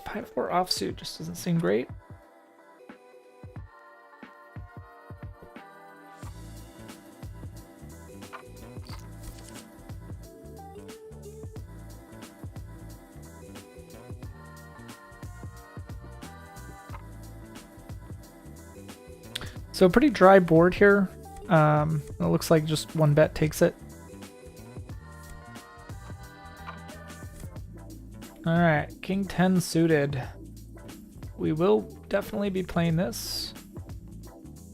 5-4 offsuit just doesn't seem great. So pretty dry board here. It looks like just one bet takes it. Alright, King 10 suited. We will definitely be playing this.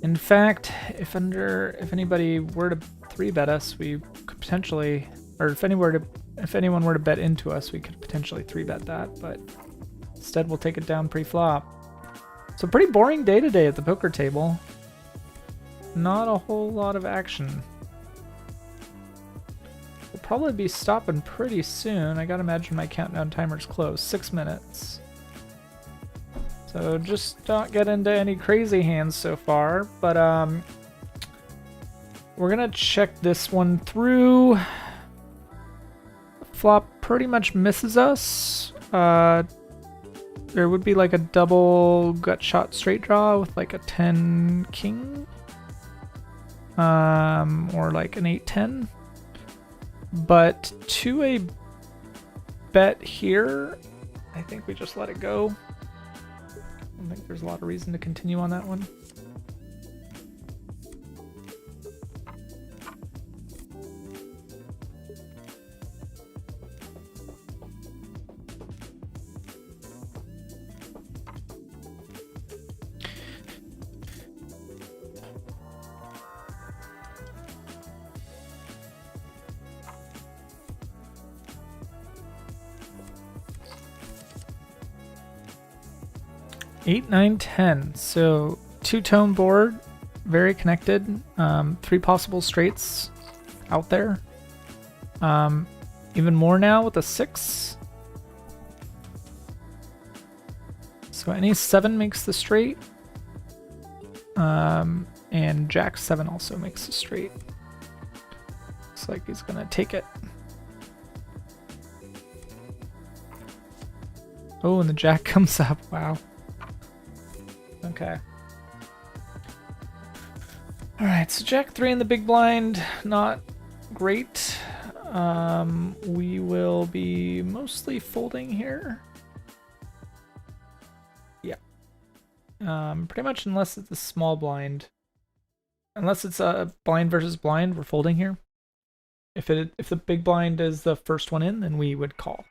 In fact, if anybody were to 3-bet us, we could potentially, or if anyone were to bet into us, we could potentially 3-bet that, but instead we'll take it down pre-flop. So pretty boring day today at the poker table. Not a whole lot of action. We'll probably be stopping pretty soon. I gotta imagine my countdown timer's close. 6 minutes. So just don't get into any crazy hands so far, but we're gonna check this one through. Flop pretty much misses us. There would be like a double gut shot straight draw with like a 10 king. Or like an 8-10. But to a bet here, I think we just let it go. I don't think there's a lot of reason to continue on that one. Eight, 9, 10. So two-tone board, very connected. 3 possible straights out there. Even more now with a 6. So any 7 makes the straight. And Jack 7 also makes the straight. Looks like he's gonna take it. Oh, and the Jack comes up. Wow. Okay. Alright, so Jack 3 in the big blind, not great. We will be mostly folding here. Yeah. Pretty much unless it's a small blind. Unless it's a blind versus blind, we're folding here. If the big blind is the first one in, then we would call.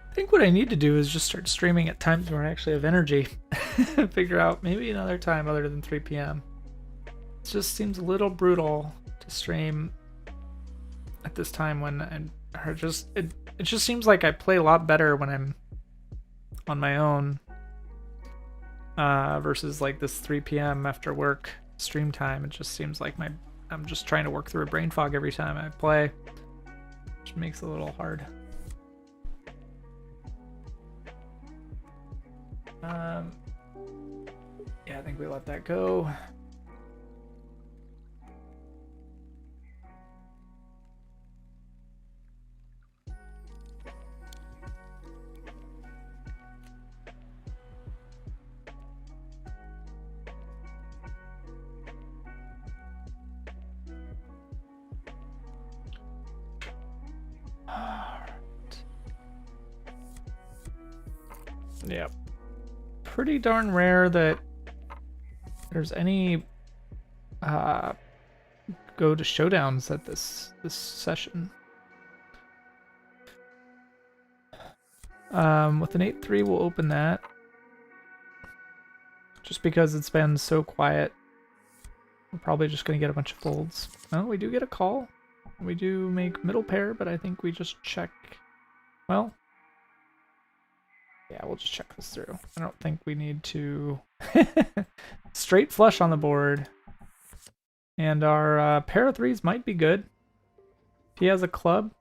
I think what I need to do is just start streaming at times where I actually have energy. Figure out maybe another time other than 3 p.m. It just seems a little brutal to stream at this time when it just seems like I play a lot better when I'm on my own versus like this 3 p.m. after work stream time. It just seems like I'm just trying to work through a brain fog every time I play, which makes it a little hard. Yeah, I think we let that go. Yep. Pretty darn rare that there's any go to showdowns at this session. With an 8-3, we'll open that. Just because it's been so quiet. We're probably just going to get a bunch of folds. Oh, we do get a call. We do make middle pair, but I think we just check. Well, yeah, we'll just check this through. I don't think we need to... Straight flush on the board. And our pair of 3s might be good. If he has a club.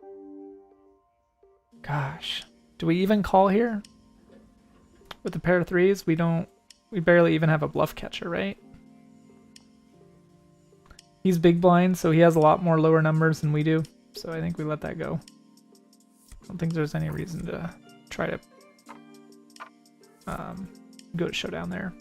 Gosh. Do we even call here? With the pair of 3s, we barely even have a bluff catcher, right? He's big blind, so he has a lot more lower numbers than we do. So I think we let that go. I don't think there's any reason to try to go to showdown there.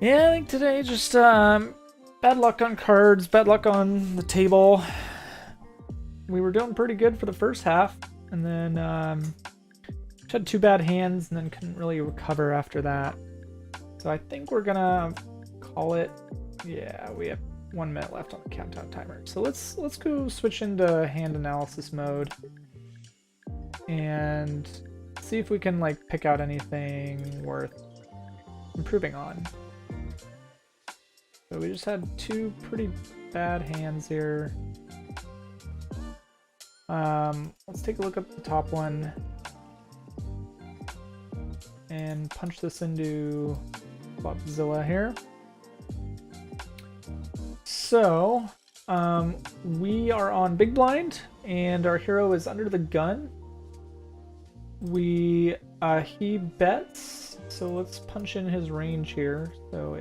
Yeah, I think today just bad luck on cards, bad luck on the table. We were doing pretty good for the first half, and then had 2 bad hands, and then couldn't really recover after that. So I think we're gonna call it. Yeah, we have 1 minute left on the countdown timer. So let's go switch into hand analysis mode and see if we can like pick out anything worth improving on. So we just had 2 pretty bad hands here. Let's take a look at the top one and punch this into Flopzilla here. So, we are on big blind, and our hero is under the gun. He bets, so let's punch in his range here. So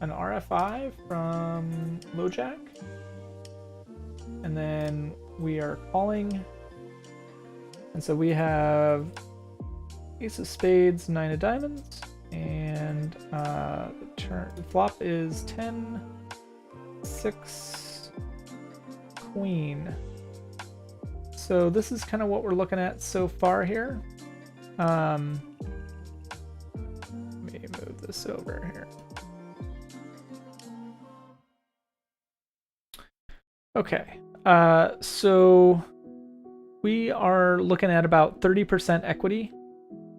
an RFI from LoJack, and then we are calling, and so we have Ace of Spades, 9 of Diamonds, and the flop is 10, 6, Queen. So this is kind of what we're looking at so far here. Let me move this over here. Okay, so we are looking at about 30% equity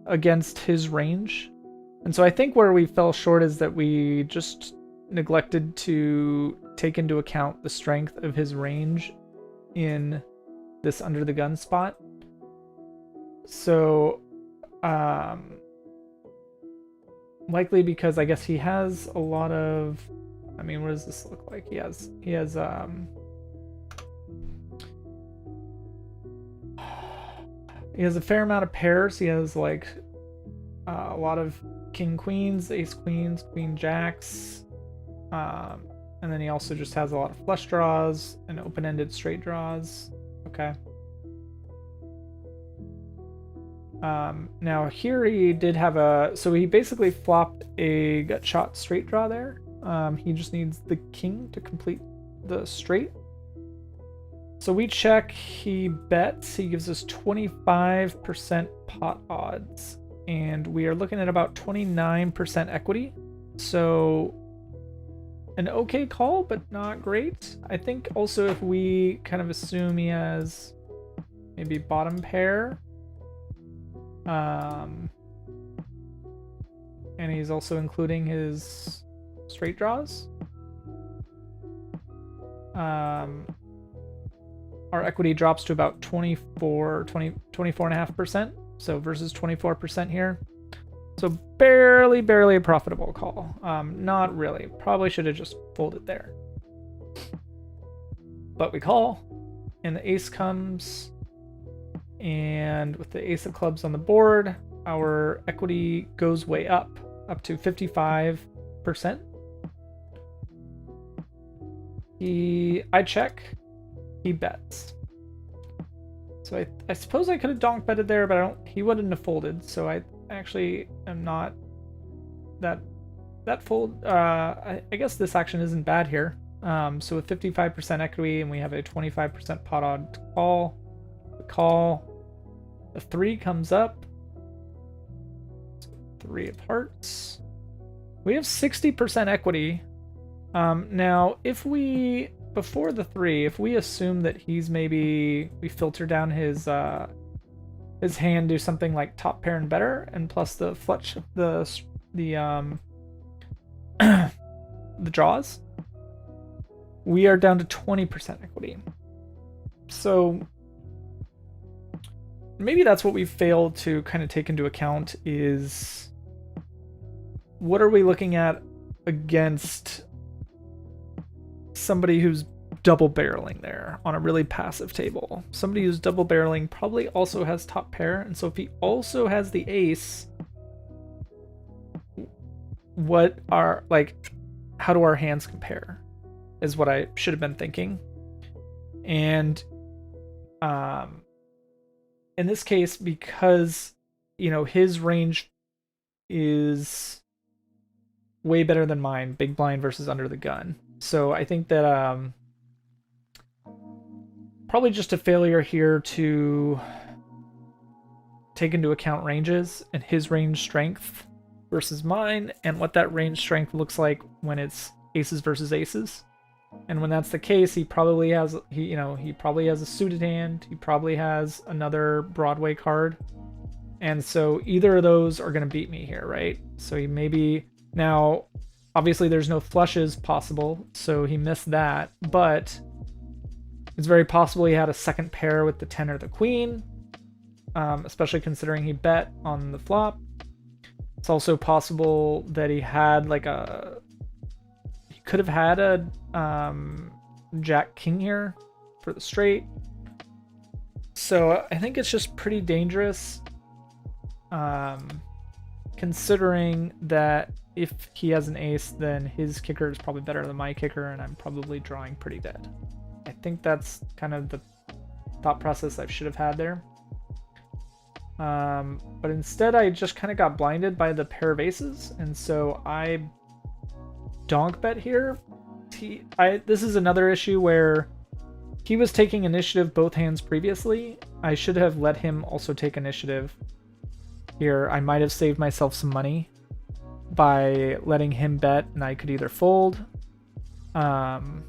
against his range. And so I think where we fell short is that we just neglected to take into account the strength of his range in this under the gun spot. So likely because I guess he has a lot of, I mean, what does this look like? He has a fair amount of pairs. He has like a lot of king queens, ace queens, queen jacks, and then he also just has a lot of flush draws and open-ended straight draws. Okay. Now here he did have so he basically flopped a gut shot straight draw there. He just needs the king to complete the straight. So we check, he bets, he gives us 25% pot odds, and we are looking at about 29% equity. So an okay call, but not great. I think also if we kind of assume he has maybe bottom pair, and he's also including his straight draws, our equity drops to about 24.5%. So versus 24% here. So barely a profitable call. Not really. Probably should have just folded there. But we call, and the ace comes, and with the ace of clubs on the board, our equity goes way up to 55%. I check. He bets. So I suppose I could have donk betted there, but he wouldn't have folded. So I actually am not that fold. I guess this action isn't bad here. So with 55% equity and we have a 25% pot odd call, the call, the 3 comes up. 3 of hearts. We have 60% equity. Now if we, before the 3, if we assume that he's we filter down his hand, do something like top pair and better, and plus the flush, the draws, we are down to 20% equity. So maybe that's what we failed to kind of take into account, is what are we looking at against somebody who's double barreling there on a really passive table. Somebody who's double barreling probably also has top pair, and so if he also has the ace, how do our hands compare is what I should have been thinking. And in this case, because, you know, his range is way better than mine, big blind versus under the gun. So I think that probably just a failure here to take into account ranges and his range strength versus mine, and what that range strength looks like when it's aces versus aces. And when that's the case, he probably has he probably has a suited hand, he probably has another Broadway card. And so either of those are going to beat me here, right? So he maybe now obviously there's no flushes possible, so he missed that, but it's very possible he had a second pair with the 10 or the queen, especially considering he bet on the flop. It's also possible that he had like he could have had a Jack King here for the straight. So I think it's just pretty dangerous, considering that if he has an ace, then his kicker is probably better than my kicker, and I'm probably drawing pretty dead. I think that's kind of the thought process I should have had there. But instead I just kind of got blinded by the pair of aces, and so I donk bet here. This is another issue where he was taking initiative both hands previously. I should have let him also take initiative here. I might have saved myself some money by letting him bet, and I could either fold and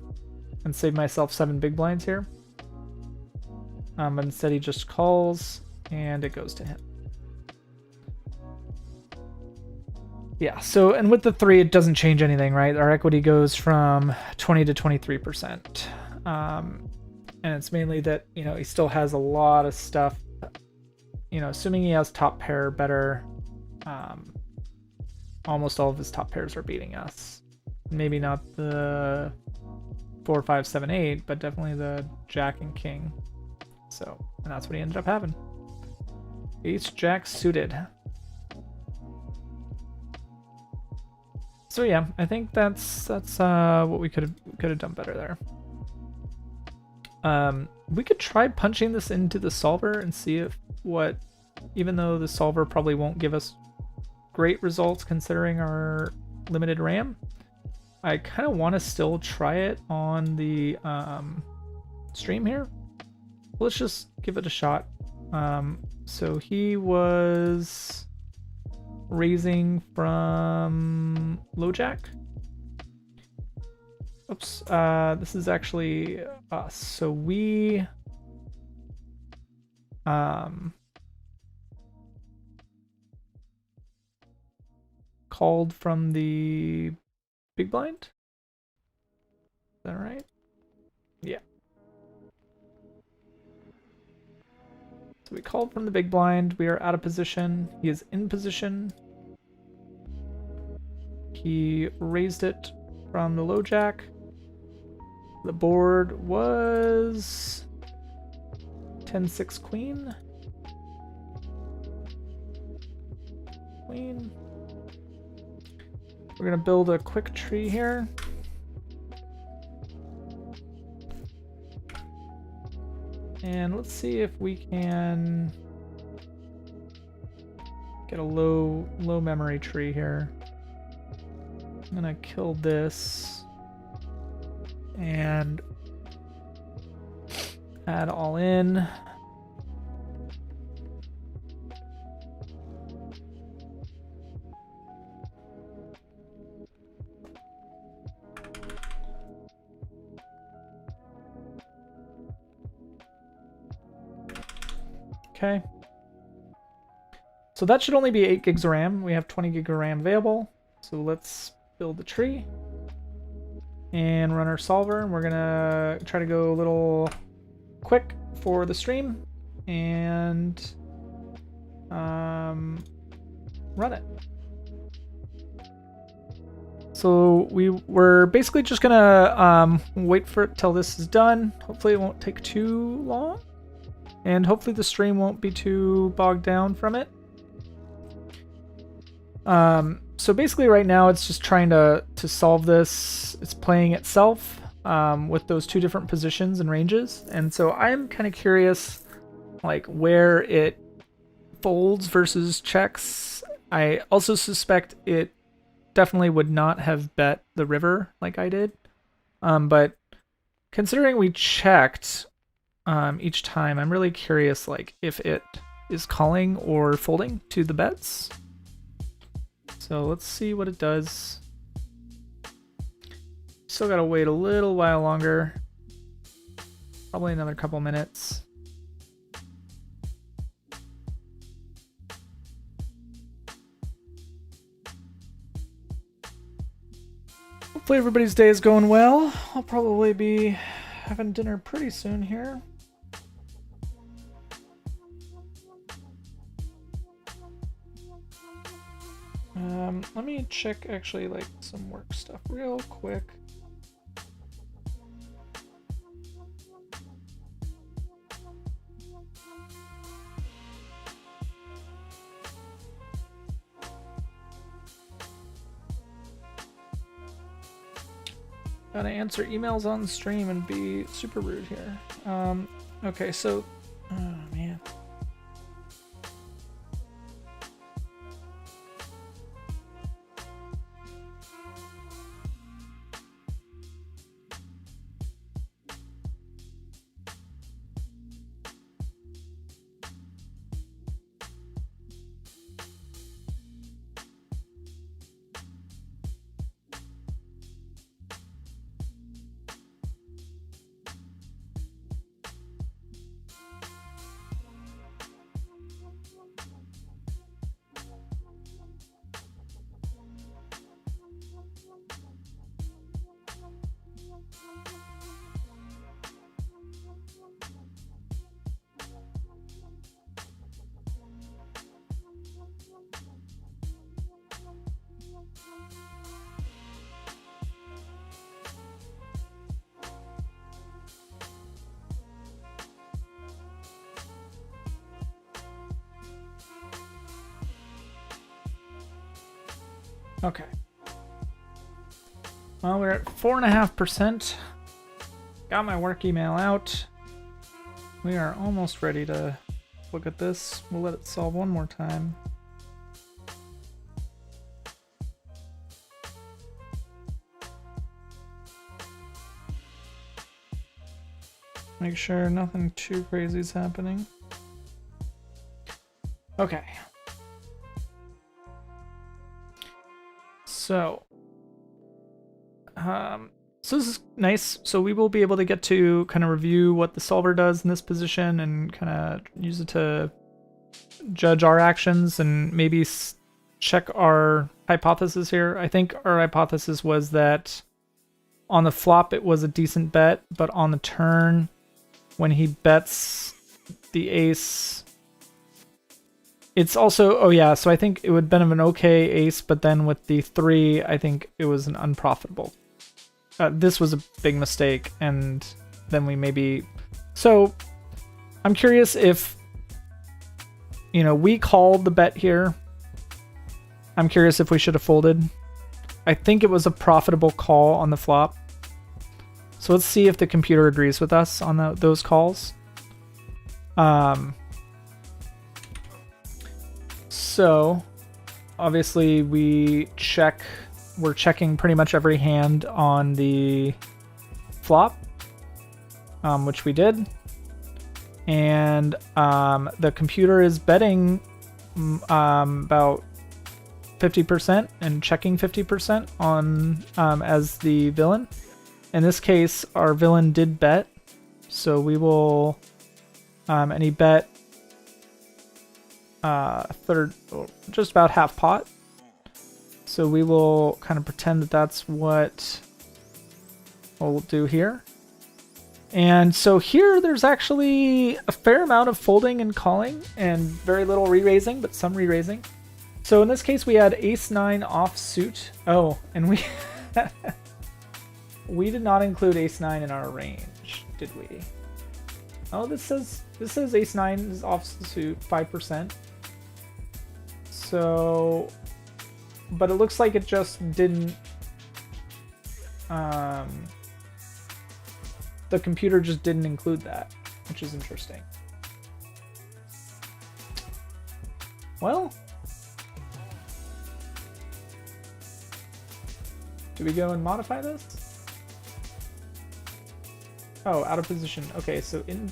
save myself 7 big blinds here. But instead he just calls, and it goes to him. Yeah, so, and with the 3, it doesn't change anything, right? Our equity goes from 20 to 23%. And it's mainly that, you know, he still has a lot of stuff. You know, assuming he has top pair better, almost all of his top pairs are beating us. Maybe not the 4, 5, 7, 8, but definitely the Jack and King. So, and that's what he ended up having. Ace Jack suited. So yeah, I think that's what we could have done better there. We could try punching this into the solver and see if even though the solver probably won't give us great results considering our limited RAM, I kind of want to still try it on the stream here. Let's just give it a shot. So he was raising from low jack. Oops, this is actually us. So we called from the big blind. Is that right? Yeah. So we called from the big blind. We are out of position. He is in position. He raised it from the low jack. The board was 10-6 queen. Queen. We're gonna build a quick tree here. And let's see if we can get a low memory tree here. I'm gonna kill this and add all in. Okay. So that should only be 8 gigs of RAM. We have 20 gig of RAM available. So let's build the tree and run our solver. We're gonna try to go a little quick for the stream and run it. So we're basically just gonna wait for it till this is done. Hopefully it won't take too long, and hopefully the stream won't be too bogged down from it. So basically right now it's just trying to solve this. It's playing itself with those 2 different positions and ranges. And so I'm kind of curious like where it folds versus checks. I also suspect it definitely would not have bet the river like I did. But considering we checked each time, I'm really curious like if it is calling or folding to the bets. So let's see what it does. Still gotta wait a little while longer. Probably another couple minutes. Hopefully everybody's day is going well. I'll probably be having dinner pretty soon here. Let me check actually like some work stuff real quick. Gotta answer emails on stream and be super rude here. Okay, so, oh man. Okay. Well, we're at 4.5%. Got my work email out. We are almost ready to look at this. We'll let it solve one more time. Make sure nothing too crazy is happening. Okay. So this is nice. So we will be able to get to kind of review what the solver does in this position and kind of use it to judge our actions and maybe check our hypothesis here. I think our hypothesis was that on the flop it was a decent bet, but on the turn when he bets the ace, it's also, oh yeah, so I think it would have been an okay ace, but then with the 3, I think it was an unprofitable. This was a big mistake, and then we maybe... So, I'm curious if, you know, we called the bet here. I'm curious if we should have folded. I think it was a profitable call on the flop. So let's see if the computer agrees with us on those calls. So, obviously we're checking pretty much every hand on the flop, which we did. And the computer is betting about 50% and checking 50% on as the villain. In this case, our villain did bet, so we will, and he bet just about half pot. So we will kind of pretend that that's what we'll do here. And so here there's actually a fair amount of folding and calling and very little re-raising, but some re-raising. So in this case we had ace-9 offsuit. Oh, and we we did not include ace-9 in our range, did we? Oh, this says ace-9 is offsuit 5%. So, but it looks like it just didn't, the computer just didn't include that, which is interesting. Well, do we go and modify this? Oh, out of position. Okay, so in...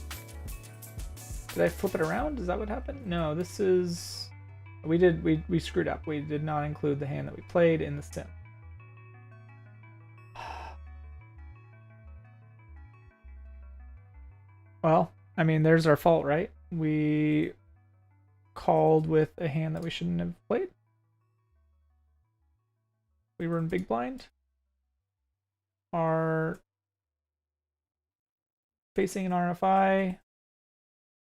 Did I flip it around? Is that what happened? No, this is... We screwed up. We did not include the hand that we played in the sim. Well, I mean, there's our fault, right? We called with a hand that we shouldn't have played. We were in big blind. Are facing an RFI.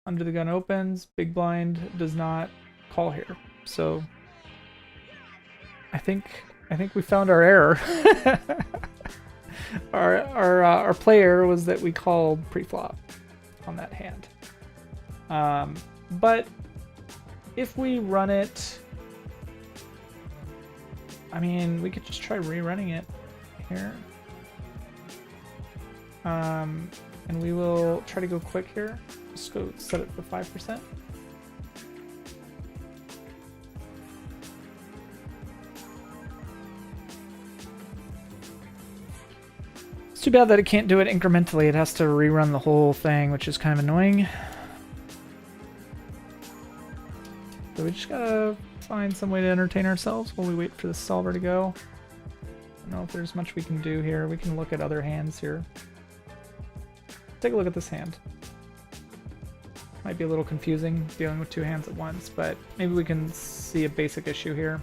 Under the gun opens. Big blind does not call here. So I think we found our error. our play error was that we called pre-flop on that hand. But if we run it, I mean, we could just try rerunning it here. And we will try to go quick here. Just go set it for 5%. It's too bad that it can't do it incrementally. It has to rerun the whole thing, which is kind of annoying. So we just gotta find some way to entertain ourselves while we wait for the solver to go. I don't know if there's much we can do here. We can look at other hands here. Take a look at this hand. Might be a little confusing dealing with two hands at once, but maybe we can see a basic issue here.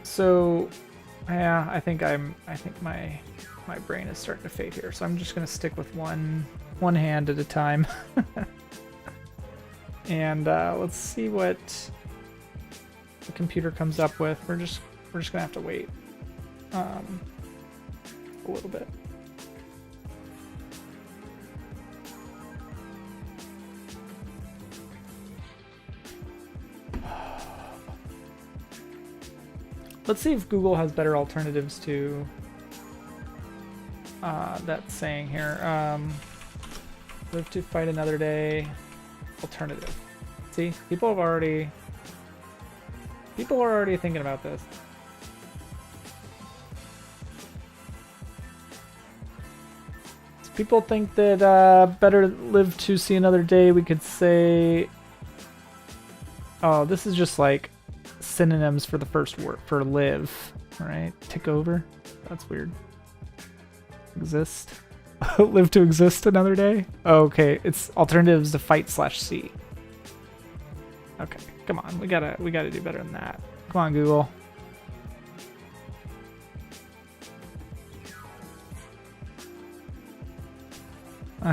So, yeah, I think my brain is starting to fade here. So I'm just gonna stick with one hand at a time. And let's see what the computer comes up with. We're just gonna have to wait a little bit. Let's see if Google has better alternatives to that saying here. Live to fight another day. Alternative. See, people are already thinking about this. So people think that better live to see another day. We could say, oh, this is just like synonyms for the first word for live, right? Tick over. That's weird. Exist. Live to exist another day. Oh, okay, it's alternatives to fight /C. Okay, come on, we gotta do better than that. Come on, Google.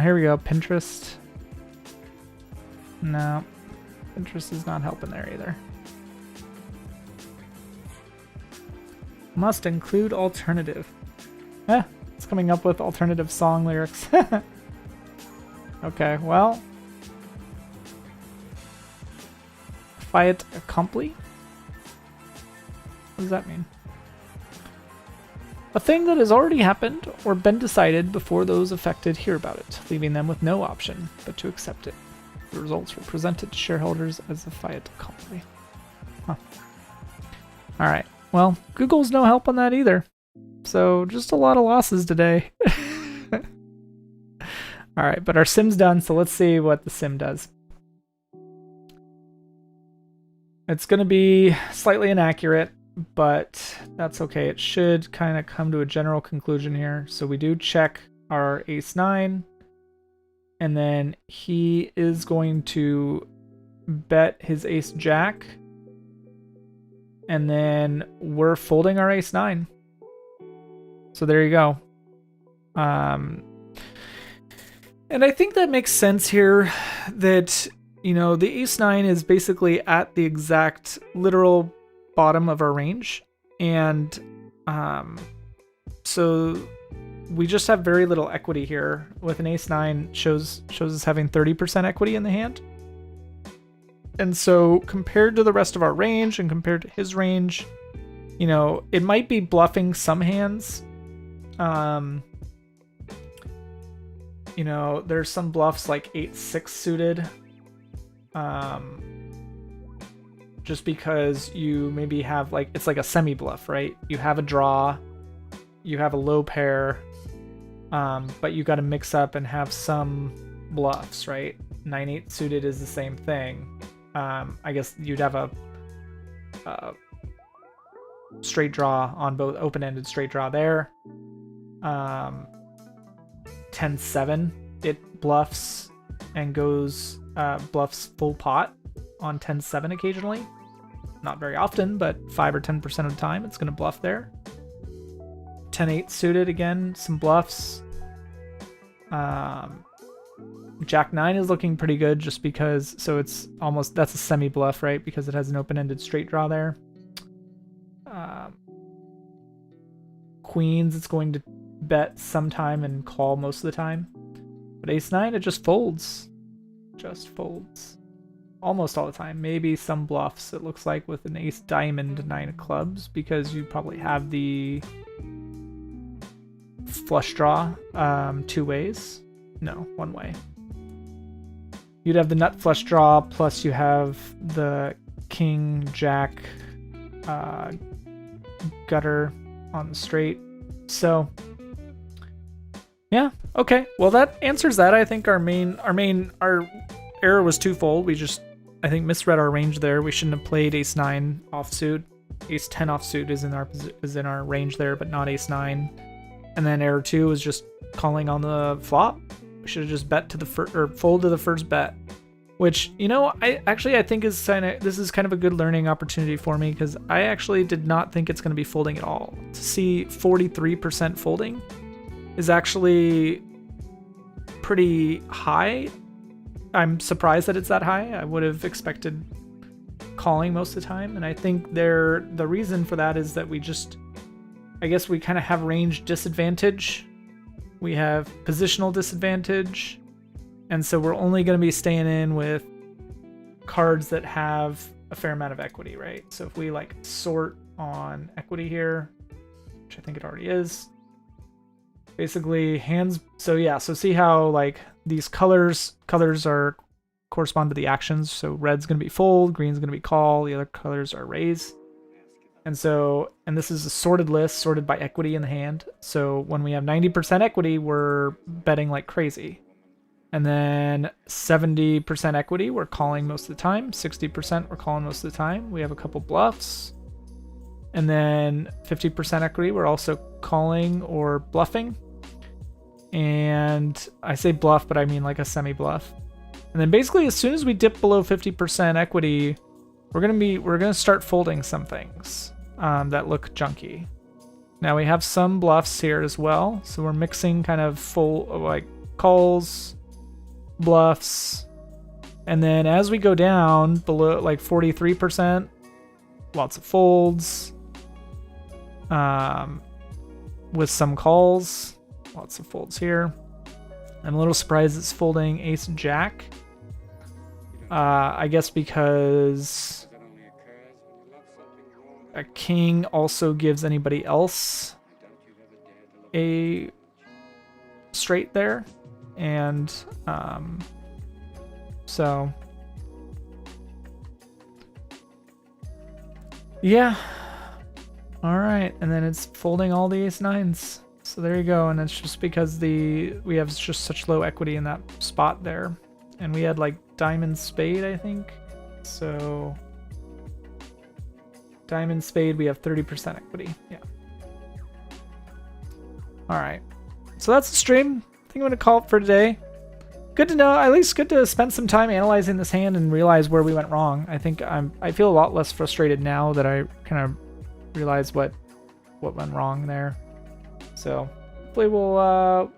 Here we go. Pinterest. No, Pinterest is not helping there either. Must include alternative. It's coming up with alternative song lyrics. Okay, well. Fiat accompli? What does that mean? A thing that has already happened or been decided before those affected hear about it, leaving them with no option but to accept it. The results were presented to shareholders as a fiat accompli. Huh. Alright. Well, Google's no help on that either. So, just a lot of losses today. Alright, but our sim's done, so let's see what the sim does. It's going to be slightly inaccurate, but that's okay. It should kind of come to a general conclusion here. So we do check our ace-9, and then he is going to bet his ace-jack, and then we're folding our ace-9. So there you go. And I think that makes sense here that, you know, the ace-9 is basically at the exact literal bottom of our range. And so we just have very little equity here. With an ace-9 shows us having 30% equity in the hand. And so compared to the rest of our range and compared to his range, you know, it might be bluffing some hands. You know, there's some bluffs like 8-6 suited. just because you maybe have like, it's like a semi bluff, right? You have a draw, you have a low pair, but you got to mix up and have some bluffs, right? 9-8 suited is the same thing. I guess you'd have a straight draw on both, open-ended straight draw there. 10-7, it bluffs and goes bluffs full pot on 10-7 occasionally. Not very often, but 5 or 10% of the time it's going to bluff there. 10-8 suited, again, some bluffs. Jack-9 is looking pretty good just because, so it's almost, that's a semi-bluff, right? Because it has an open-ended straight draw there. Queens, it's going to bet sometime and call most of the time. But Ace-9, it just folds. Just folds. Almost all the time. Maybe some bluffs, it looks like, with an Ace-Diamond 9 of clubs, because you probably have the flush draw 2 ways. No, 1 way. You'd have the nut flush draw, plus you have the king, jack, gutter on the straight. So, yeah, okay. Well, that answers that. I think our error was twofold. We just, I think, misread our range there. We shouldn't have played Ace-9 offsuit. Ace-10 offsuit is in our range there, but not Ace-9. And then error 2 was just calling on the flop. We should have just bet to the first, or fold to the first bet, which, you know, I think is this is kind of a good learning opportunity for me, because I actually did not think it's going to be folding at all. To see 43% folding is actually pretty high. I'm surprised that it's that high. I would have expected calling most of the time, and I think the reason for that is that we just, I guess we kind of have range disadvantage. We have positional disadvantage, and so we're only going to be staying in with cards that have a fair amount of equity, right? So if we like sort on equity here, which I think it already is, basically hands. So yeah, so see how like these colors are correspond to the actions. So red's going to be fold, green's going to be call, the other colors are raise. And so, and this is a sorted list, sorted by equity in the hand. So when we have 90% equity, we're betting like crazy. And then 70% equity, we're calling most of the time. 60% we're calling most of the time. We have a couple bluffs. And then 50% equity, we're also calling or bluffing. And I say bluff, but I mean like a semi-bluff. And then basically as soon as we dip below 50% equity, we're gonna start folding some things that look junky. Now we have some bluffs here as well, so we're mixing kind of full like calls, bluffs, and then as we go down below like 43%, lots of folds, with some calls, lots of folds here. I'm a little surprised it's folding ace jack. I guess because a king also gives anybody else a straight there, and so yeah, all right. And then it's folding all the ace-9s, so there you go. And it's just because we have just such low equity in that spot there, and we had like diamond spade, I think. So diamond spade, we have 30% equity. Yeah. All right. So that's the stream. I think I'm gonna call it for today. Good to know. At least good to spend some time analyzing this hand and realize where we went wrong. I think I feel a lot less frustrated now that I kind of realize what went wrong there. So hopefully we'll